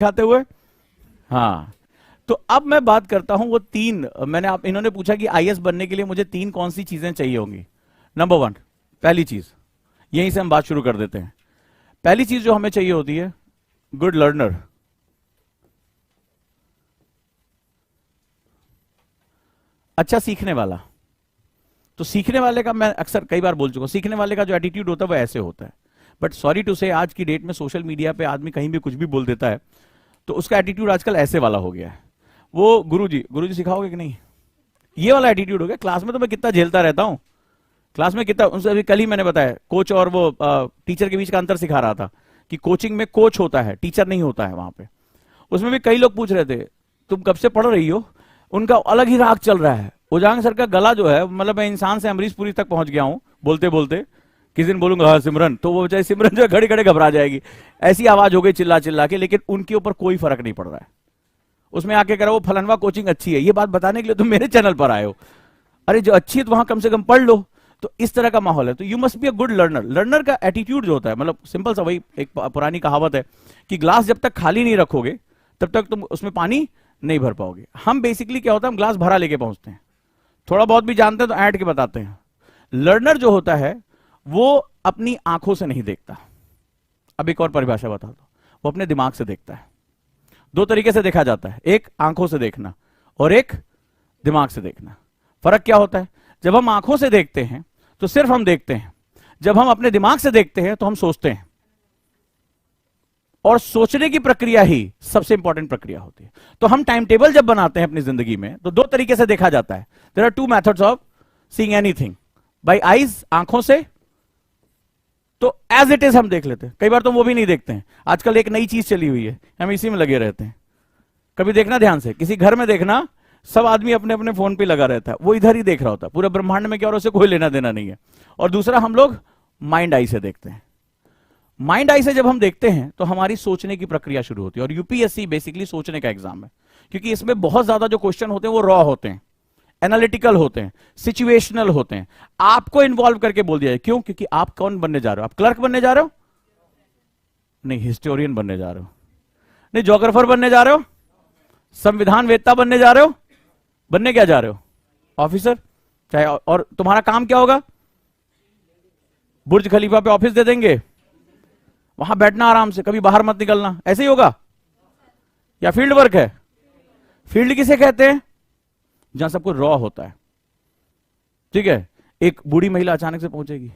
खाते हुए। हाँ, तो अब मैं बात करता हूं वो तीन, इन्होंने पूछा कि आईएएस बनने के लिए मुझे तीन कौन सी चीजें चाहिए होंगी। नंबर वन, पहली चीज, यहीं से हम बात शुरू कर देते हैं। पहली चीज जो हमें चाहिए होती है, गुड लर्नर। अच्छा सीखने वाला। तो सीखने वाले का मैं अक्सर कई बार बोल चुका हूं, सीखने वाले का जो एटीट्यूड होता है वो ऐसे होता है। बट सॉरी टू से, आज की डेट में सोशल मीडिया पे आदमी कहीं भी कुछ भी बोल देता है, तो उसका एटीट्यूड आजकल ऐसे वाला हो गया है। वो गुरुजी सिखाओगे कि नहीं, ये वाला एटीट्यूड हो गया। क्लास में तो मैं कितना झेलता रहता हूं, क्लास में कितना, उनसे अभी कल ही मैंने बताया, कोच और वो टीचर के बीच का अंतर सिखा रहा था कि कोचिंग में कोच होता है, टीचर नहीं होता है वहां पे। उसमें भी कई लोग पूछ रहे थे तुम कब से पढ़ रही हो, उनका अलग ही राग चल रहा है। उजांग सर का गला जो है, मतलब मैं इंसान से अमरीश पुरी तक पहुंच गया हूं बोलते बोलते। किस दिन बोलूंगा हाँ सिमरन, तो वो बेचारी सिमरन जो घड़ी घड़ी घबरा जाएगी, ऐसी आवाज हो गई चिल्ला चिल्ला के। लेकिन उनके ऊपर कोई फर्क नहीं पड़ रहा है। उसमें आके कह रहा वो फलनवा कोचिंग अच्छी है, ये बात बताने के लिए तुम मेरे चैनल पर आए हो। अरे जो अच्छी है तो वहां कम से कम पढ़ लो। तो इस तरह का माहौल है। तो you must be a good learner. Learner का एटीट्यूड जो होता है, मतलब सिंपल सा वही एक पुरानी कहावत है कि ग्लास जब तक खाली नहीं रखोगे तब तक तुम उसमें पानी नहीं भर पाओगे। हम बेसिकली क्या होता है, हम ग्लास भरा लेके पहुंचते हैं, थोड़ा बहुत भी जानते हैं तो ऐंठ के बताते हैं। लर्नर जो होता है वो अपनी आंखों से नहीं देखता। अब एक और परिभाषा बता दो, वो अपने दिमाग से देखता है। दो तरीके से देखा जाता है, एक आंखों से देखना और एक दिमाग से देखना। फर्क क्या होता है, जब हम आंखों से देखते हैं तो सिर्फ हम देखते हैं, जब हम अपने दिमाग से देखते हैं तो हम सोचते हैं। और सोचने की प्रक्रिया ही सबसे इंपॉर्टेंट प्रक्रिया होती है। तो हम टाइम टेबल जब बनाते हैं अपनी जिंदगी में, तो दो तरीके से देखा जाता है। There are two methods of seeing anything, by eyes, आंखों से, तो एज इट इज हम देख लेते हैं। कई बार तो वो भी नहीं देखते हैं। आजकल एक नई चीज चली हुई है, हम इसी में लगे रहते हैं। कभी देखना ध्यान से, किसी घर में देखना, सब आदमी अपने अपने फोन पे लगा रहता है, वो इधर ही देख रहा होता है। पूरे ब्रह्मांड में क्या हो रहा है उससे कोई लेना देना नहीं है। और दूसरा, हम लोग माइंड आई से देखते हैं। माइंड आई से जब हम देखते हैं तो हमारी सोचने की प्रक्रिया शुरू होती है। और यूपीएससी बेसिकली सोचने का एग्जाम है, क्योंकि इसमें बहुत ज्यादा जो क्वेश्चन होते हैं वो रॉ होते हैं, एनालिटिकल होते हैं, सिचुएशनल होते हैं। आपको इन्वॉल्व करके बोल दिया है। क्यों? क्योंकि आप कौन बनने जा रहे हो? आप क्लर्क बनने जा रहे हो? नहीं, हिस्टोरियन बनने जा रहे हो? नहीं, ज्योग्राफर बनने जा रहे हो? संविधान वेत्ता बनने जा रहे हो? बनने क्या जा रहे हो? ऑफिसर। चाहे और तुम्हारा काम क्या होगा? बुर्ज खलीफा पे ऑफिस दे देंगे, वहां बैठना आराम से, कभी बाहर मत निकलना, ऐसे ही होगा? या फील्ड वर्क है? फील्ड किसे कहते हैं? जहां सब कुछ रॉ होता है। ठीक है, एक बूढ़ी महिला अचानक से पहुंचेगी,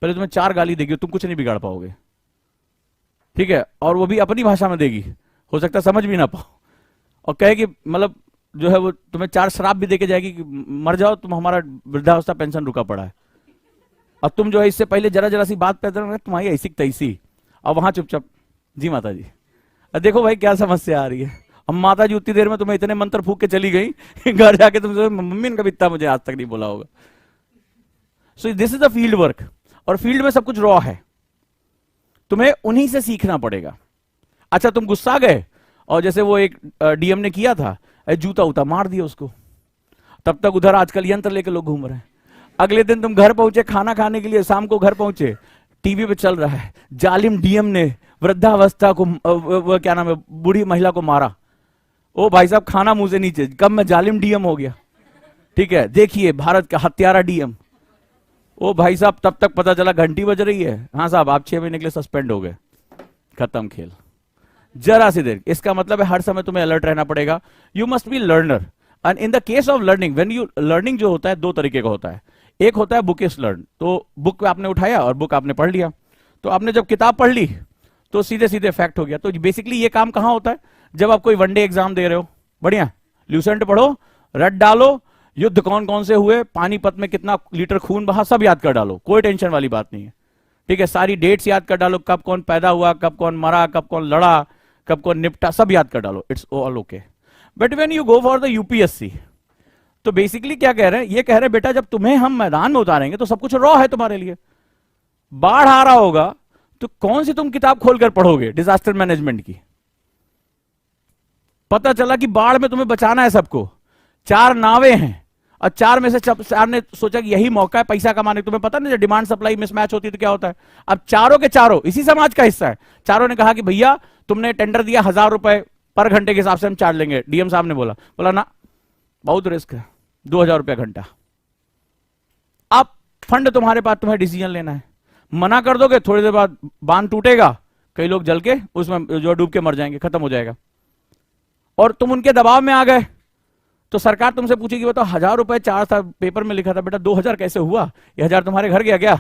पहले तुम्हें 4 गाली देगी, तुम कुछ नहीं बिगाड़ पाओगे। ठीक है, और वो भी अपनी भाषा में देगी, हो सकता है समझ भी ना पाओ, और कहेगी, मतलब जो है वो तुम्हें 4 शराब भी देके जाएगी कि मर जाओ तुम, हमारा वृद्धावस्था पेंशन रुका पड़ा है। और तुम जो है इससे पहले जरा जरा सी बात पैदा, तुम्हारी ऐसी तैसी, और वहां चुपचाप जी माता जी। देखो भाई क्या समस्या आ रही है। अब माता जी उतनी देर में तुम्हें इतने मंत्र फूक के चली गई, घर जाके तुम मम्मी ने कभी इतना मुझे आज तक नहीं बोला होगा। सो this is the field work. और फील्ड में सब कुछ रॉ है, तुम्हें उन्हीं से सीखना पड़ेगा। अच्छा, तुम गुस्सा गए और जैसे वो एक डीएम ने किया था, जूता उता मार दिया उसको, तब तक उधर आजकल यंत्र लेके लोग घूम रहे हैं। अगले दिन तुम घर पहुंचे खाना खाने के लिए, शाम को घर पहुंचे, टीवी पे चल रहा है जालिम डीएम ने वृद्धावस्था को, वो क्या नाम है, बूढ़ी महिला को मारा। ओ भाई साहब, खाना मुंह से नीचे, कब मैं जालिम डीएम हो गया। ठीक है, देखिए भारत का हत्यारा डीएम। ओ भाई साहब, तब तक पता चला घंटी बज रही है, हाँ साहब आप 6 महीने के लिए सस्पेंड हो गए, खत्म खेल। जरा सी देर। इसका मतलब है हर समय तुम्हें अलर्ट रहना पड़ेगा। You must be learner. And in the case of learning, when you learning जो होता है 2 तरीके का होता है। एक होता है बुकिश लर्न, तो बुक आपने उठाया और बुक आपने पढ़ लिया। तो आपने जब किताब पढ़ ली तो सीधे सीधे फैक्ट हो गया। तो बेसिकली ये काम कहां होता है? जब आप कोई वनडे एग्जाम दे रहे हो, बढ़िया ल्यूसेंट पढ़ो, रट डालो, युद्ध कौन कौन से हुए, पानीपत में कितना लीटर खून बहा, सब याद कर डालो, कोई टेंशन वाली बात नहीं है। ठीक है, सारी डेट्स याद कर डालो, कब कौन पैदा हुआ, कब कौन मरा, कब कौन लड़ा, कब कौन निपटा, सब याद कर डालो, it's all okay. But when you go for the UPSC, तो बेसिकली क्या कह रहे हैं? ये कह रहे हैं बेटा जब तुम्हें हम मैदान में उतारेंगे तो सब कुछ रॉ है तुम्हारे लिए। बाढ़ आ रहा होगा तो कौन सी तुम किताब खोलकर पढ़ोगे डिजास्टर मैनेजमेंट की? पता चला कि बाढ़ में तुम्हें बचाना है सबको, 4 नावें हैं, और 4 में से 4 ने सोचा कि यही मौका है पैसा कमाने। तुम्हें पता नहीं, जब डिमांड सप्लाई मिसमैच होती है तो क्या होता है। अब चारों के चारों इसी समाज का हिस्सा है। चारों ने कहा कि भैया तुमने टेंडर दिया 1000 रुपए पर घंटे के हिसाब से हम चार्ज लेंगे। डीएम साहब ने बोला ना, बहुत रिस्क है, 2000 रुपया घंटा। अब फंड तुम्हारे पास, तुम्हें डिसीजन लेना है। मना कर दोगे, थोड़ी देर बाद बांध टूटेगा, कई लोग जल के उसमें जो डूब के मर जाएंगे, खत्म हो जाएगा। और तुम उनके दबाव में आ गए तो सरकार तुमसे पूछेगी बताओ 1000 रुपए चार्ज था, पेपर में लिखा था, बेटा 2000 कैसे हुआ, ये 1000 तुम्हारे घर गया क्या।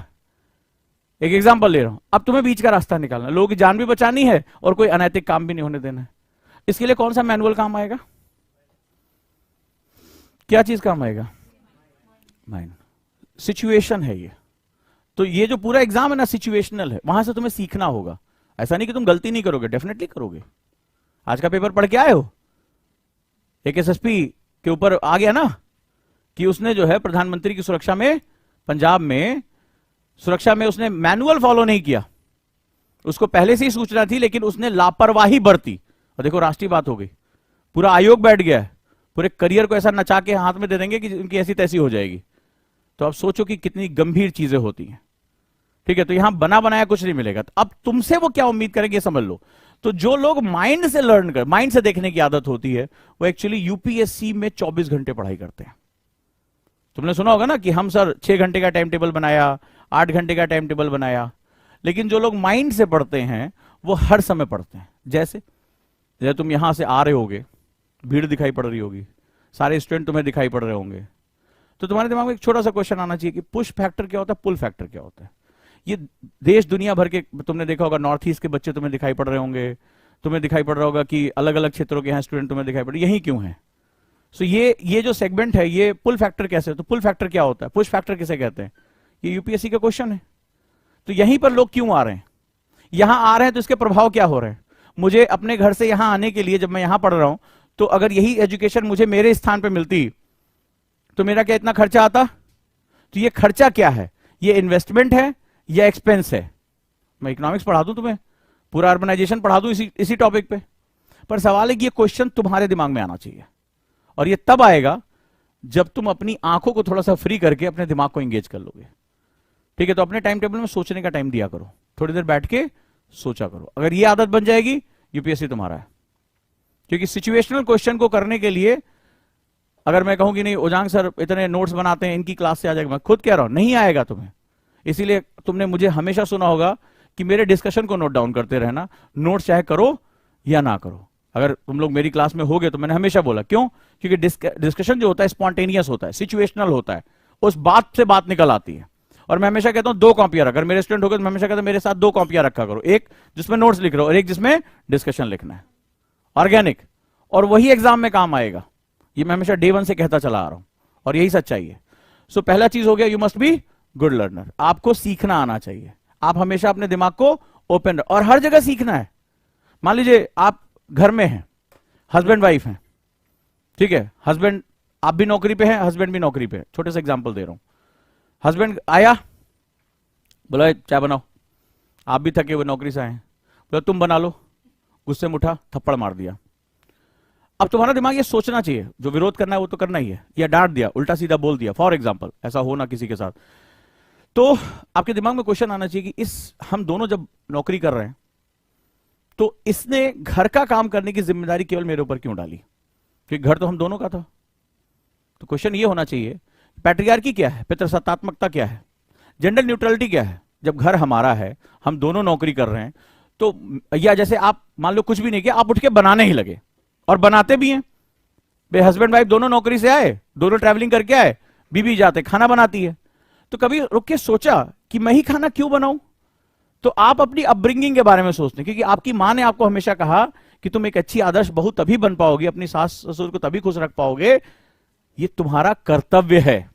एक एग्जांपल ले रहा हूं। अब तुम्हें बीच का रास्ता निकालना, लोगों की जान भी बचानी है और कोई अनैतिक काम भी नहीं होने देना है। इसके लिए कौन सा मैनुअल काम आएगा, क्या चीज काम आएगा, माइंड। सिचुएशन है ये। तो ये जो पूरा एग्जाम है ना, सिचुएशनल है, वहां से तुम्हें सीखना होगा। ऐसा नहीं कि तुम गलती नहीं करोगे, डेफिनेटली करोगे। आज का पेपर पढ़ के आए हो, एक एसएसपी के ऊपर आ गया ना कि उसने जो है प्रधानमंत्री की सुरक्षा में, पंजाब में सुरक्षा में उसने मैनुअल फॉलो नहीं किया। उसको पहले से ही सूचना थी लेकिन उसने लापरवाही बरती, और देखो राष्ट्रीय बात हो गई, पूरा आयोग बैठ गया है, पूरे करियर को ऐसा नचा के हाथ में दे देंगे कि उनकी ऐसी तैसी हो जाएगी। तो अब सोचो कि कितनी गंभीर चीजें होती हैं। ठीक है, तो यहां बना बनाया कुछ नहीं मिलेगा। तो अब तुमसे वो क्या उम्मीद करेंगे समझ लो। तो जो लोग माइंड से लर्न कर, माइंड से देखने की आदत होती है, वो एक्चुअली यूपीएससी में 24 घंटे पढ़ाई करते हैं। तुमने सुना होगा ना कि हम सर 6 घंटे का टाइम टेबल बनाया, 8 घंटे का टाइम टेबल बनाया। लेकिन जो लोग माइंड से पढ़ते हैं वो हर समय पढ़ते हैं। जैसे तुम यहां से आ रहे होगे, भीड़ दिखाई पड़ रही होगी, सारे स्टूडेंट तुम्हें दिखाई पड़ रहे होंगे, तो तुम्हारे दिमाग में एक छोटा सा क्वेश्चन आना चाहिए कि पुश फैक्टर क्या होता है, पुल फैक्टर क्या होता है। ये देश दुनिया भर के तुमने देखा होगा, नॉर्थ ईस्ट के बच्चे तुम्हें दिखाई पड़ रहे होंगे, तुम्हें दिखाई पड़ रहा होगा कि अलग अलग क्षेत्रों के यहाँ स्टूडेंट तुम्हें दिखाई पड़ रहे, यही क्यों है। सो ये जो सेगमेंट है, ये पुल फैक्टर कैसे, तो पुल फैक्टर क्या होता है, पुश फैक्टर किसे कहते हैं, ये यूपीएससी का क्वेश्चन है। तो यहीं पर लोग क्यों आ रहे हैं, यहां आ रहे हैं तो इसके प्रभाव क्या हो रहे हैं। मुझे अपने घर से यहां आने के लिए, जब मैं यहां पढ़ रहा हूं, तो अगर यही एजुकेशन मुझे मेरे स्थान पर मिलती तो मेरा क्या इतना खर्चा आता। तो ये खर्चा क्या है, ये इन्वेस्टमेंट है या एक्सपेंस है। मैं इकोनॉमिक्स पढ़ा दूं तुम्हें, पूरा अर्बनाइजेशन पढ़ा दूं इसी टॉपिक पे, पर सवाल है कि ये क्वेश्चन तुम्हारे दिमाग में आना चाहिए। और ये तब आएगा जब तुम अपनी आंखों को थोड़ा सा फ्री करके अपने दिमाग को एंगेज कर लोगे। ठीक है, तो अपने टाइम टेबल में सोचने का टाइम दिया करो, थोड़ी देर बैठ के सोचा करो। अगर ये आदत बन जाएगी, यूपीएससी तुम्हारा है। क्योंकि सिचुएशनल क्वेश्चन को करने के लिए अगर मैं कहूं कि नहीं ओजांग सर इतने नोट्स बनाते हैं, इनकी क्लास से आ जाएगा, मैं खुद कह रहा हूं नहीं आएगा तुम्हें। इसीलिए तुमने मुझे हमेशा सुना होगा कि मेरे डिस्कशन को नोट डाउन करते रहना, नोट चाहे करो या ना करो। अगर तुम लोग मेरी क्लास में होगे तो मैंने हमेशा बोला, क्यों, क्योंकि डिस्कशन जो होता है स्पॉन्टेनियस होता है, सिचुएशनल होता है, उस बात से बात निकल आती है। और मैं हमेशा कहता हूं 2 कॉपियां रख, अगर मेरे स्टूडेंट हो गए तो मैं हमेशा कहता हूं मेरे साथ 2 कॉपियां रखा करो, एक जिसमें नोट्स लिख रहे हो और एक जिसमें डिस्कशन लिखना है, ऑर्गेनिक, और वही एग्जाम में काम आएगा। ये मैं हमेशा डे 1 से कहता चला आ रहा हूं और यही सच्चाई है। सो पहला चीज हो गया, you must be good learner. आपको सीखना आना चाहिए, आप हमेशा अपने दिमाग को ओपन, और हर जगह सीखना है। मान लीजिए आप घर में हैं, हस्बैंड वाइफ हैं, ठीक है, हस्बैंड आप भी नौकरी पे हैं, हस्बैंड भी नौकरी पे है। छोटे से एग्जांपल दे रहा हूं, हस्बैंड आया, बोला चाय बनाओ, आप भी थके हुए नौकरी से आए, बोला तुम बना लो, गुस्से में उठा, थप्पड़ मार दिया। अब तुम्हारा दिमाग ये सोचना चाहिए, जो विरोध करना है वो तो करना ही है, या डांट दिया, उल्टा सीधा बोल दिया, फॉर एग्जाम्पल, ऐसा हो ना किसी के साथ। तो आपके दिमाग में क्वेश्चन आना चाहिए कि हम दोनों जब नौकरी कर रहे हैं तो इसने घर का काम करने की जिम्मेदारी केवल मेरे ऊपर क्यों डाली, क्योंकि घर तो हम दोनों का था। तो क्वेश्चन ये होना चाहिए, पैट्रियार्की क्या है, पितृसत्तात्मकता क्या है, जेंडर न्यूट्रलिटी क्या है। जब घर हमारा है, हम दोनों नौकरी कर रहे हैं, तो या जैसे आप मान लो कुछ भी नहीं किया, आप उठ के बनाने ही लगे, और बनाते भी हैं। भाई हस्बैंड वाइफ दोनों नौकरी से आए, दोनों ट्रैवलिंग करके आए, बीवी जाते खाना बनाती है, तो कभी रुक के सोचा कि मैं ही खाना क्यों बनाऊं। तो आप अपनी अपब्रिंगिंग के बारे में सोचते हैं, क्योंकि आपकी मां ने आपको हमेशा कहा कि तुम एक अच्छी आदर्श बहू तभी बन पाओगे, अपनी सास ससुर को तभी खुश रख पाओगे, ये तुम्हारा कर्तव्य है।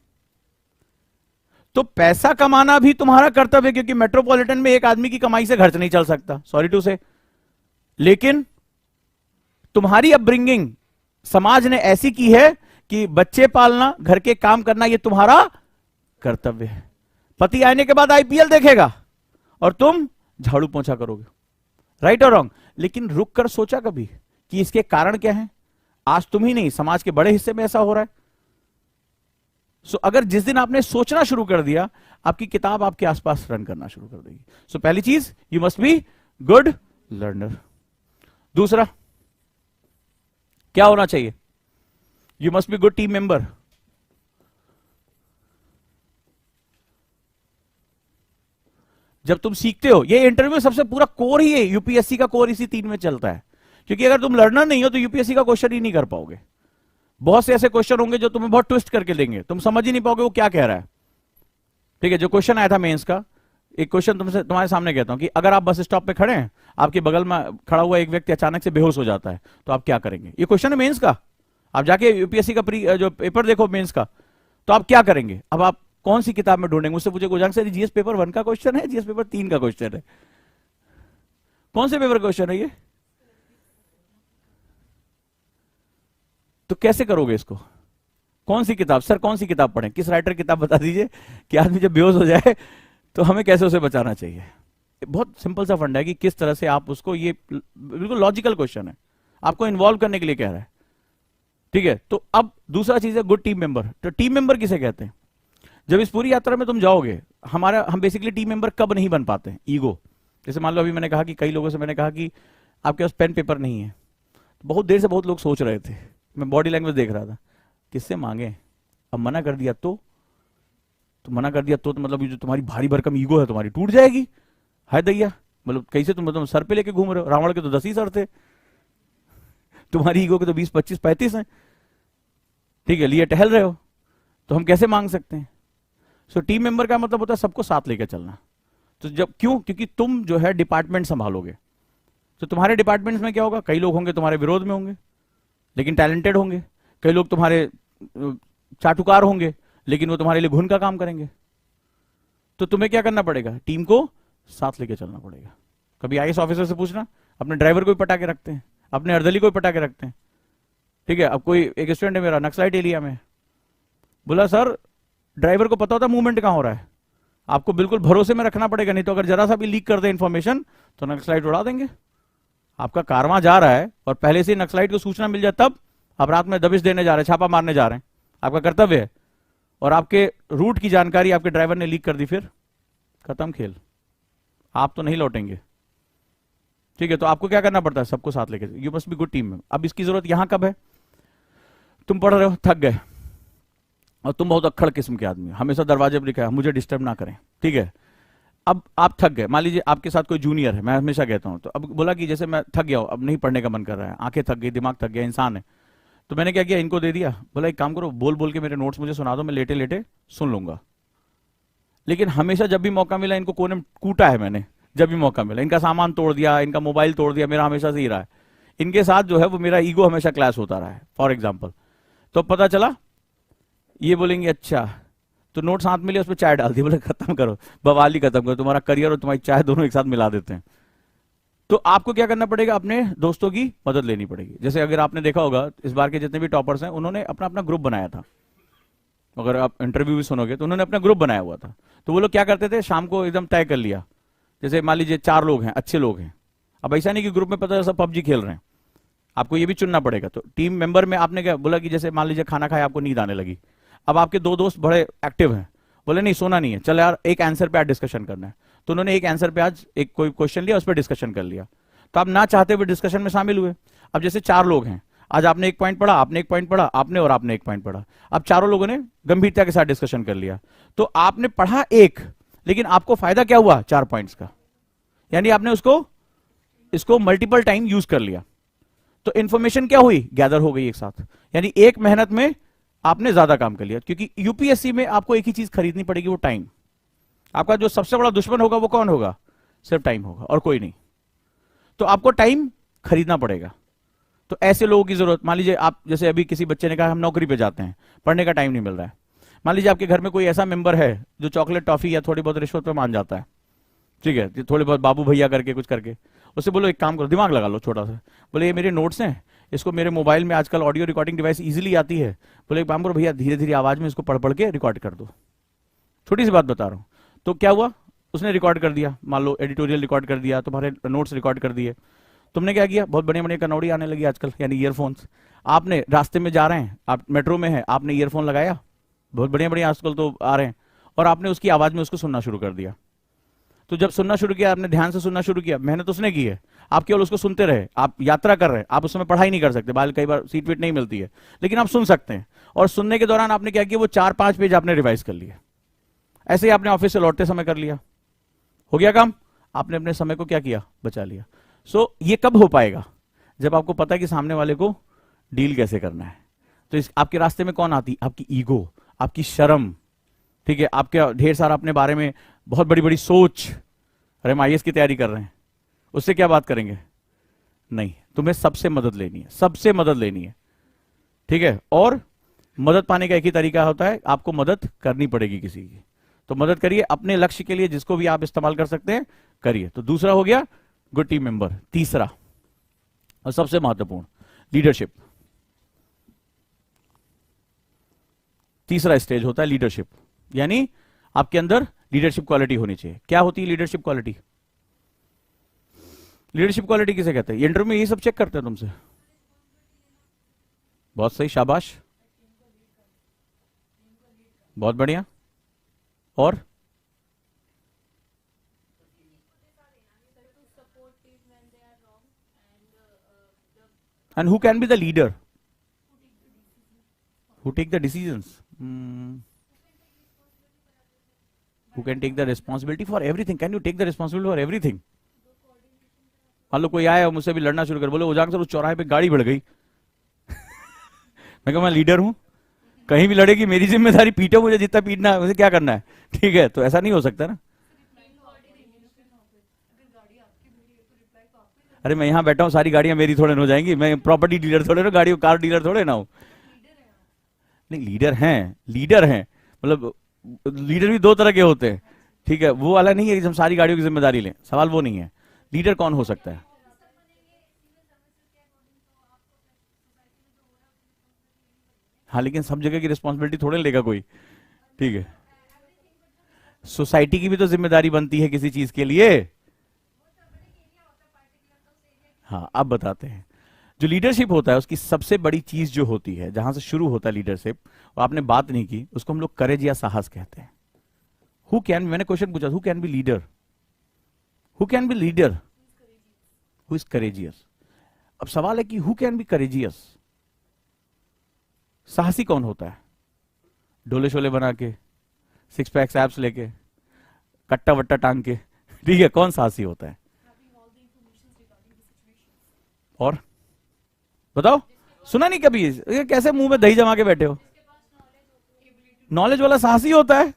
तो पैसा कमाना भी तुम्हारा कर्तव्य है, क्योंकि मेट्रोपॉलिटन में एक आदमी की कमाई से घर नहीं चल सकता, सॉरी टू से। लेकिन तुम्हारी अपब्रिंगिंग समाज ने ऐसी की है कि बच्चे पालना, घर के काम करना, ये तुम्हारा कर्तव्य है। पति आने के बाद आईपीएल देखेगा और तुम झाड़ू पोंछा करोगे, राइट और रॉन्ग। लेकिन रुक कर सोचा कभी कि इसके कारण क्या है। आज तुम ही नहीं, समाज के बड़े हिस्से में ऐसा हो रहा है। सो अगर जिस दिन आपने सोचना शुरू कर दिया, आपकी किताब आपके आसपास रन करना शुरू कर देगी। सो पहली चीज, you must be good learner. दूसरा क्या होना चाहिए? You must be good team member. जब तुम सीखते हो, ये इंटरव्यू सबसे पूरा कोर ही है, यूपीएससी का कोर इसी 3 में चलता है। क्योंकि अगर तुम लर्नर नहीं हो तो यूपीएससी का क्वेश्चन ही नहीं कर पाओगे। बहुत से ऐसे क्वेश्चन होंगे जो तुम्हें बहुत ट्विस्ट करके देंगे, तुम समझ ही नहीं पाओगे वो क्या कह रहा है। ठीक है, जो क्वेश्चन आया था मेंस का, एक क्वेश्चन तुमसे तुम्हारे सामने कहता हूं कि अगर आप बस स्टॉप पे खड़े हैं, आपके बगल में खड़ा हुआ एक व्यक्ति अचानक से बेहोश हो जाता है, तो आप क्या करेंगे? ये क्वेश्चन है मेंस का। आप जाके यूपीएससी का जो पेपर देखो मेंस का, तो आप क्या करेंगे? अब आप कौन सी किताब में ढूंढेंगे? मुझसे पूछे गुजांग सर जीएस पेपर 1 का क्वेश्चन है, जीएस पेपर 3 का क्वेश्चन है, कौन से पेपर क्वेश्चन है ये? तो कैसे करोगे इसको? कौन सी किताब? सर कौन सी किताब पढ़ें? किस राइटर की किताब बता दीजिए कि आदमी जब बेहोश हो जाए तो हमें कैसे उसे बचाना चाहिए। बहुत सिंपल सा फंडा है कि किस तरह से आप उसको, ये बिल्कुल लॉजिकल क्वेश्चन है, आपको इन्वॉल्व करने के लिए कह रहा है। ठीक है, तो अब दूसरा चीज है गुड टीम मेंबर। तो टीम मेंबर किसे कहते हैं? जब इस पूरी यात्रा में तुम जाओगे, हम बेसिकली टीम मेंबर कब नहीं बन पाते हैं? ईगो। जैसे मान लो अभी मैंने कहा कि कई लोगों से मैंने कहा कि आपके पास पेन पेपर नहीं है, तो बहुत देर से बहुत लोग सोच रहे थे, मैं बॉडी लैंग्वेज देख रहा था, किससे मांगे? अब मना कर दिया तो मना कर दिया तो मतलब ये जो तुम्हारी भारी भरकम ईगो है तुम्हारी टूट जाएगी। हाय दैया, मतलब कैसे तुम मतलब सर पे लेके घूम रहे हो? रावण के तो 10 ही सर थे, तुम्हारी ईगो के तो 20, 25, 35 हैं। ठीक है, लिए टहल रहे हो, तो हम कैसे मांग सकते हैं? सो टीम मेंबर का मतलब होता है सबको साथ लेकर चलना। तो जब क्यों? क्योंकि तुम जो है डिपार्टमेंट संभालोगे। तो तुम्हारे डिपार्टमेंट्स में क्या होगा? कई लोग होंगे तुम्हारे विरोध में होंगे लेकिन टैलेंटेड होंगे, कई लोग तुम्हारे चाटुकार होंगे लेकिन वो तुम्हारे लिए घुन का काम करेंगे। तो तुम्हें क्या करना पड़ेगा? टीम को साथ लेके चलना पड़ेगा। कभी आईएएस ऑफिसर से पूछना, अपने ड्राइवर को भी पटा के रखते हैं, अपने अर्दली को भी पटा के रखते हैं। ठीक है, अब कोई एक स्टूडेंट है मेरा नक्सलाइट एरिया में, बोला सर ड्राइवर को पता होता मूवमेंट कहां हो रहा है, आपको बिल्कुल भरोसे में रखना पड़ेगा, नहीं तो अगर जरा सा भी लीक कर दे इंफॉर्मेशन तो नक्सलाइट उड़ा देंगे। आपका कारवां जा रहा है और पहले से नक्सलाइट को सूचना मिल जाए, तब आप रात में दबिश देने जा रहे हैं, छापा मारने जा रहे हैं, आपका कर्तव्य है, और आपके रूट की जानकारी आपके ड्राइवर ने लीक कर दी, फिर खत्म खेल, आप तो नहीं लौटेंगे। ठीक है, तो आपको क्या करना पड़ता है? सबको साथ लेके, you must be good team में। अब इसकी जरूरत यहां कब है? तुम पढ़ रहे हो, थक गए, और तुम बहुत अक्खड़ किस्म के आदमी, हमेशा दरवाजे पर लिखा है मुझे डिस्टर्ब ना करें। ठीक है, अब आप थक गए, मान लीजिए आपके साथ कोई जूनियर है, मैं हमेशा कहता हूं, तो अब बोला कि जैसे मैं थक गया हूं, अब नहीं पढ़ने का मन कर रहा है, आंखें थक गई, दिमाग थक गया, इंसान है, तो मैंने क्या किया, इनको दे दिया, बोला एक काम करो, बोल बोल के मेरे नोट्स मुझे सुना दो, मैं लेटे लेटे सुन लूंगा। लेकिन हमेशा जब भी मौका मिला इनको कोने में कूटा है मैंने, जब भी मौका मिला, इनका सामान तोड़ दिया, इनका मोबाइल तोड़ दिया, मेरा हमेशा से ही रहा है, इनके साथ जो है वो मेरा ईगो हमेशा क्लैश होता रहा है। फॉर एग्जाम्पल, तो पता चला ये बोलेंगे अच्छा तो नोट्स हाथ में लिया, उस पर चाय डाल दी, बोले खत्म करो, बवाली खत्म करो, तुम्हारा करियर और तुम्हारी चाय दोनों एक साथ मिला देते हैं। तो आपको क्या करना पड़ेगा? अपने दोस्तों की मदद लेनी पड़ेगी। जैसे अगर आपने देखा होगा इस बार के जितने भी टॉपर्स हैं उन्होंने अपना अपना ग्रुप बनाया था, अगर आप इंटरव्यू भी सुनोगे तो उन्होंने अपना ग्रुप बनाया हुआ था। तो वो लोग क्या करते थे, शाम को एकदम तय कर लिया, जैसे मान लीजिए 4 लोग हैं, अच्छे लोग हैं, अब ऐसा नहीं कि ग्रुप में पता सब पबजी खेल रहे हैं, आपको ये भी चुनना पड़ेगा। तो टीम मेंबर में आपने क्या बोला कि जैसे मान लीजिए खाना खाया, आपको नींद आने लगी, अब आपके 2 दोस्त बड़े एक्टिव हैं, बोले नहीं सोना नहीं है, चल यार एक आंसर पे आज डिस्कशन करना है, तो उन्होंने एक आंसर पे आज एक कोई क्वेश्चन लिया, उस पर डिस्कशन कर लिया, तो आप ना चाहते हुए डिस्कशन में शामिल हुए। अब जैसे 4 लोग हैं, आज आपने एक पॉइंट पढ़ा, आपने एक पॉइंट पढ़ा, आपने और आपने एक पॉइंट पढ़ा, अब चारों लोगों ने गंभीरता के साथ डिस्कशन कर लिया, तो आपने पढ़ा एक, लेकिन आपको फायदा क्या हुआ? 4 पॉइंट्स का, यानी आपने इसको मल्टीपल टाइम यूज कर लिया, तो इंफॉर्मेशन क्या हुई? गैदर हो गई एक साथ, यानी एक मेहनत में आपने ज्यादा काम कर लिया। क्योंकि यूपीएससी में आपको एक ही चीज खरीदनी पड़ेगी, वो टाइम। आपका जो सबसे बड़ा दुश्मन होगा वो कौन होगा? सिर्फ टाइम होगा और कोई नहीं। तो आपको टाइम खरीदना पड़ेगा। तो ऐसे लोगों की जरूरत, मान लीजिए आप, जैसे अभी किसी बच्चे ने कहा हम नौकरी पे जाते हैं, पढ़ने का टाइम नहीं मिल रहा है, मान लीजिए आपके घर में कोई ऐसा मेंबर है जो चॉकलेट टॉफी या थोड़ी बहुत रिश्वत पे मान जाता है, ठीक है, थोड़े बहुत बाबू भैया करके कुछ करके, उससे बोलो एक काम करो, दिमाग लगा लो छोटा सा, बोले ये मेरे नोट्स हैं, इसको मेरे मोबाइल में आजकल ऑडियो रिकॉर्डिंग डिवाइस इजीली आती है, बोले एक काम करो भैया, धीरे धीरे आवाज में इसको पढ़ पढ़ के रिकॉर्ड कर दो। छोटी सी बात बता रहा हूं। तो क्या हुआ, उसने रिकॉर्ड कर दिया, मान लो एडिटोरियल रिकॉर्ड कर दिया, तुम्हारे नोट्स रिकॉर्ड कर दिए। तुमने क्या किया, बहुत बड़े बड़े कनौड़ी आने लगी आजकल, यानी ईयरफोन्स। आपने रास्ते में जा रहे हैं, आप मेट्रो में हैं, आपने ईयरफोन लगाया, बहुत बढ़िया बढ़िया आजकल तो आ रहे हैं, और आपने उसकी आवाज में उसको सुनना शुरू कर दिया। तो जब सुनना शुरू किया, आपने ध्यान से सुनना शुरू किया, मेहनत उसने की है, आप केवल उसको सुनते रहे, आप यात्रा कर रहे हैं, आप उस समय पढ़ाई नहीं कर सकते, बाल कई बार सीट वीट नहीं मिलती है, लेकिन आप सुन सकते हैं। और सुनने के दौरान आपने क्या किया, वो 4-5 पेज आपने रिवाइज कर लिया। ऐसे ही आपने ऑफिस से लौटते समय कर लिया, हो गया काम, आपने अपने समय को क्या किया, बचा लिया। ये कब हो पाएगा, जब आपको पता है कि सामने वाले को डील कैसे करना है। तो इस आपके रास्ते में कौन आती, आपकी ईगो, आपकी शर्म, ठीक है, आपके ढेर सारा अपने बारे में बहुत बड़ी बड़ी सोच। अरे हम आईएएस की तैयारी कर रहे हैं, उससे क्या बात करेंगे, नहीं, तुम्हें सबसे मदद लेनी है, सबसे मदद लेनी है, ठीक है। और मदद पाने का एक ही तरीका होता है, आपको मदद करनी पड़ेगी किसी की। तो मदद करिए अपने लक्ष्य के लिए, जिसको भी आप इस्तेमाल कर सकते हैं करिए। तो दूसरा हो गया गुड टीम मेंबर। तीसरा और सबसे महत्वपूर्ण, लीडरशिप। तीसरा स्टेज होता है लीडरशिप, यानी आपके अंदर लीडरशिप क्वालिटी होनी चाहिए। क्या होती है लीडरशिप क्वालिटी? लीडरशिप क्वालिटी किसे कहते हैं? इंटरव्यू में ये सब चेक करते हैं तुमसे। बहुत सही, शाबाश, बहुत बढ़िया। और and who can be the leader? Who take the decisions? Who can take the responsibility for everything? Can you take the responsibility for everything? मान लो कोई आया और मुझसे भी लड़ना शुरू कर, बोले उजागर सर उस चौराहे पे गाड़ी बढ़ गई मैं कहूँ मैं लीडर हूं, कहीं भी लड़ेगी मेरी जिम्मेदारी, पीटो मुझे जितना पीटना है, मुझे क्या करना है, ठीक है। तो ऐसा नहीं हो सकता ना। अरे मैं यहाँ बैठा हूँ, सारी गाड़ियां मेरी थोड़े ना हो जाएंगी, मैं प्रॉपर्टी डीलर थोड़े ना, गाड़ी कार डीलर थोड़े ना हूँ। नहीं, लीडर हैं, मतलब लीडर भी दो तरह के होते हैं, ठीक है। वो वाला नहीं है कि हम सारी गाड़ियों की जिम्मेदारी लें, सवाल वो नहीं है। लीडर कौन हो सकता है? हाँ, लेकिन सब जगह की रिस्पॉन्सिबिलिटी थोड़े लेगा कोई, ठीक है। सोसाइटी की भी तो जिम्मेदारी बनती है किसी चीज के लिए। हाँ, अब बताते हैं। जो लीडरशिप होता है उसकी सबसे बड़ी चीज जो होती है, जहां से शुरू होता है लीडरशिप, वो आपने बात नहीं की, उसको हम लोग करेज या साहस कहते हैं। हु कैन, मैंने क्वेश्चन पूछा, who can B leader? Who can B leader? Who is courageous? अब सवाल है कि हु कैन बी करेजियस? साहसी कौन होता है? डोले शोले बना के, 6 पैक्स एब्स लेके, कट्टा वट्टा टांग के, ठीक है, कौन साहसी होता है? और बताओ, सुना नहीं कभी? ये कैसे मुंह में दही जमा के बैठे हो? नॉलेज वाला साहसी होता है।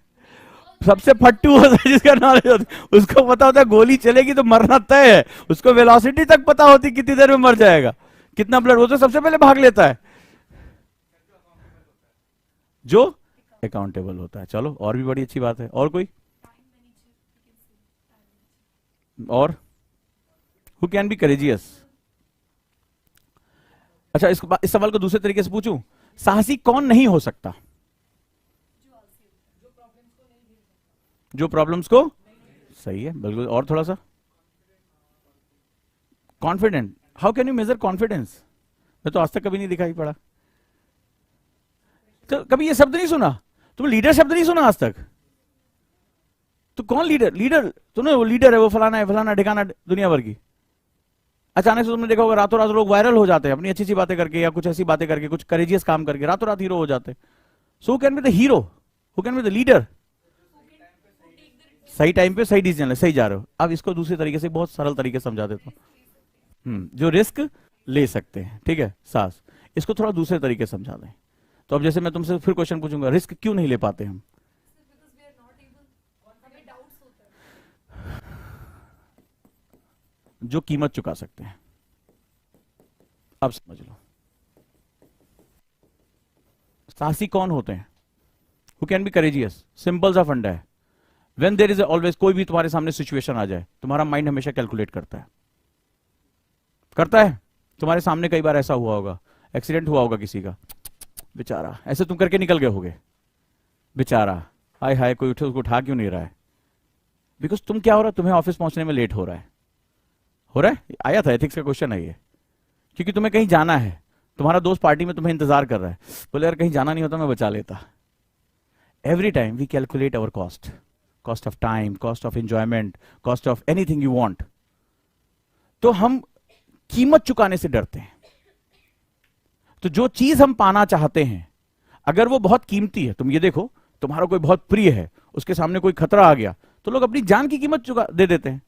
सबसे फट्टू होता है जिसका नॉलेज होता है, उसको पता होता है गोली चलेगी तो मरना तय है, उसको वेलोसिटी तक पता होती कितनी देर में मर जाएगा, कितना ब्लड, वो तो सबसे पहले भाग लेता है, जो अकाउंटेबल होता है। चलो, और भी बड़ी अच्छी बात है। और कोई? और हु कैन बी करेजियस? अच्छा, इस सवाल को दूसरे तरीके से पूछूं, साहसी कौन नहीं हो सकता? जो प्रॉब्लम्स को, सही है, बिल्कुल। और थोड़ा सा, confident. How can you measure confidence? मैं तो आज तक कभी नहीं दिखाई पड़ा। तो कभी ये शब्द नहीं सुना तुम, लीडर शब्द नहीं सुना आज तक? तो कौन लीडर? लीडर तुमने, वो लीडर है, वो फलाना है, फलाना ठिकाना, दुनिया भर की। अचानक से तुमने देखा होगा रातों रात लोग वायरल हो जाते हैं अपनी अच्छी अच्छी बातें करके, या कुछ ऐसी बातें करके, कुछ करेजियस काम करके रातों रात हीरो हो जाते हैं। So can be the hero, who can be the leader? सही टाइम पे सही डिसीजन ले, सही जा रहे हो। अब इसको दूसरे तरीके से, बहुत सरल तरीके से समझा देता हूं। जो रिस्क ले सकते हैं, ठीक है, साहस, इसको थोड़ा दूसरे तरीके से समझा दें। तो अब जैसे मैं तुमसे फिर क्वेश्चन पूछूंगा, रिस्क क्यों नहीं ले पाते हम? जो कीमत चुका सकते हैं। अब समझ लो, साहसी कौन होते हैं? Who can be courageous? Simple सा फंडा है, व्हेन देयर इज ऑलवेज, कोई भी तुम्हारे सामने सिचुएशन आ जाए, तुम्हारा माइंड हमेशा कैलकुलेट करता है, करता है। तुम्हारे सामने कई बार ऐसा हुआ होगा, एक्सीडेंट हुआ होगा किसी का, बेचारा, ऐसे तुम करके निकल गए होगे, बेचारा, हाय हाय, कोई उसको उठा क्यों नहीं रहा है? बिकॉज तुम क्या हो रहा है, तुम्हें ऑफिस पहुंचने में लेट हो रहा है, हो रहा है। आया था एथिक्स का क्वेश्चन है ये, क्योंकि तुम्हें कहीं जाना है, तुम्हारा दोस्त पार्टी में तुम्हें इंतजार कर रहा है, बोले यार कहीं जाना नहीं होता मैं बचा लेता, every time we calculate our cost of time, cost of enjoyment, cost of anything you want, तो हम कीमत चुकाने से डरते हैं। तो जो चीज हम पाना चाहते हैं, अगर वो बहुत कीमती है, तुम ये देखो, तुम्हारा कोई बहुत प्रिय है, उसके सामने कोई खतरा आ गया तो लोग अपनी जान की कीमत चुका दे देते हैं।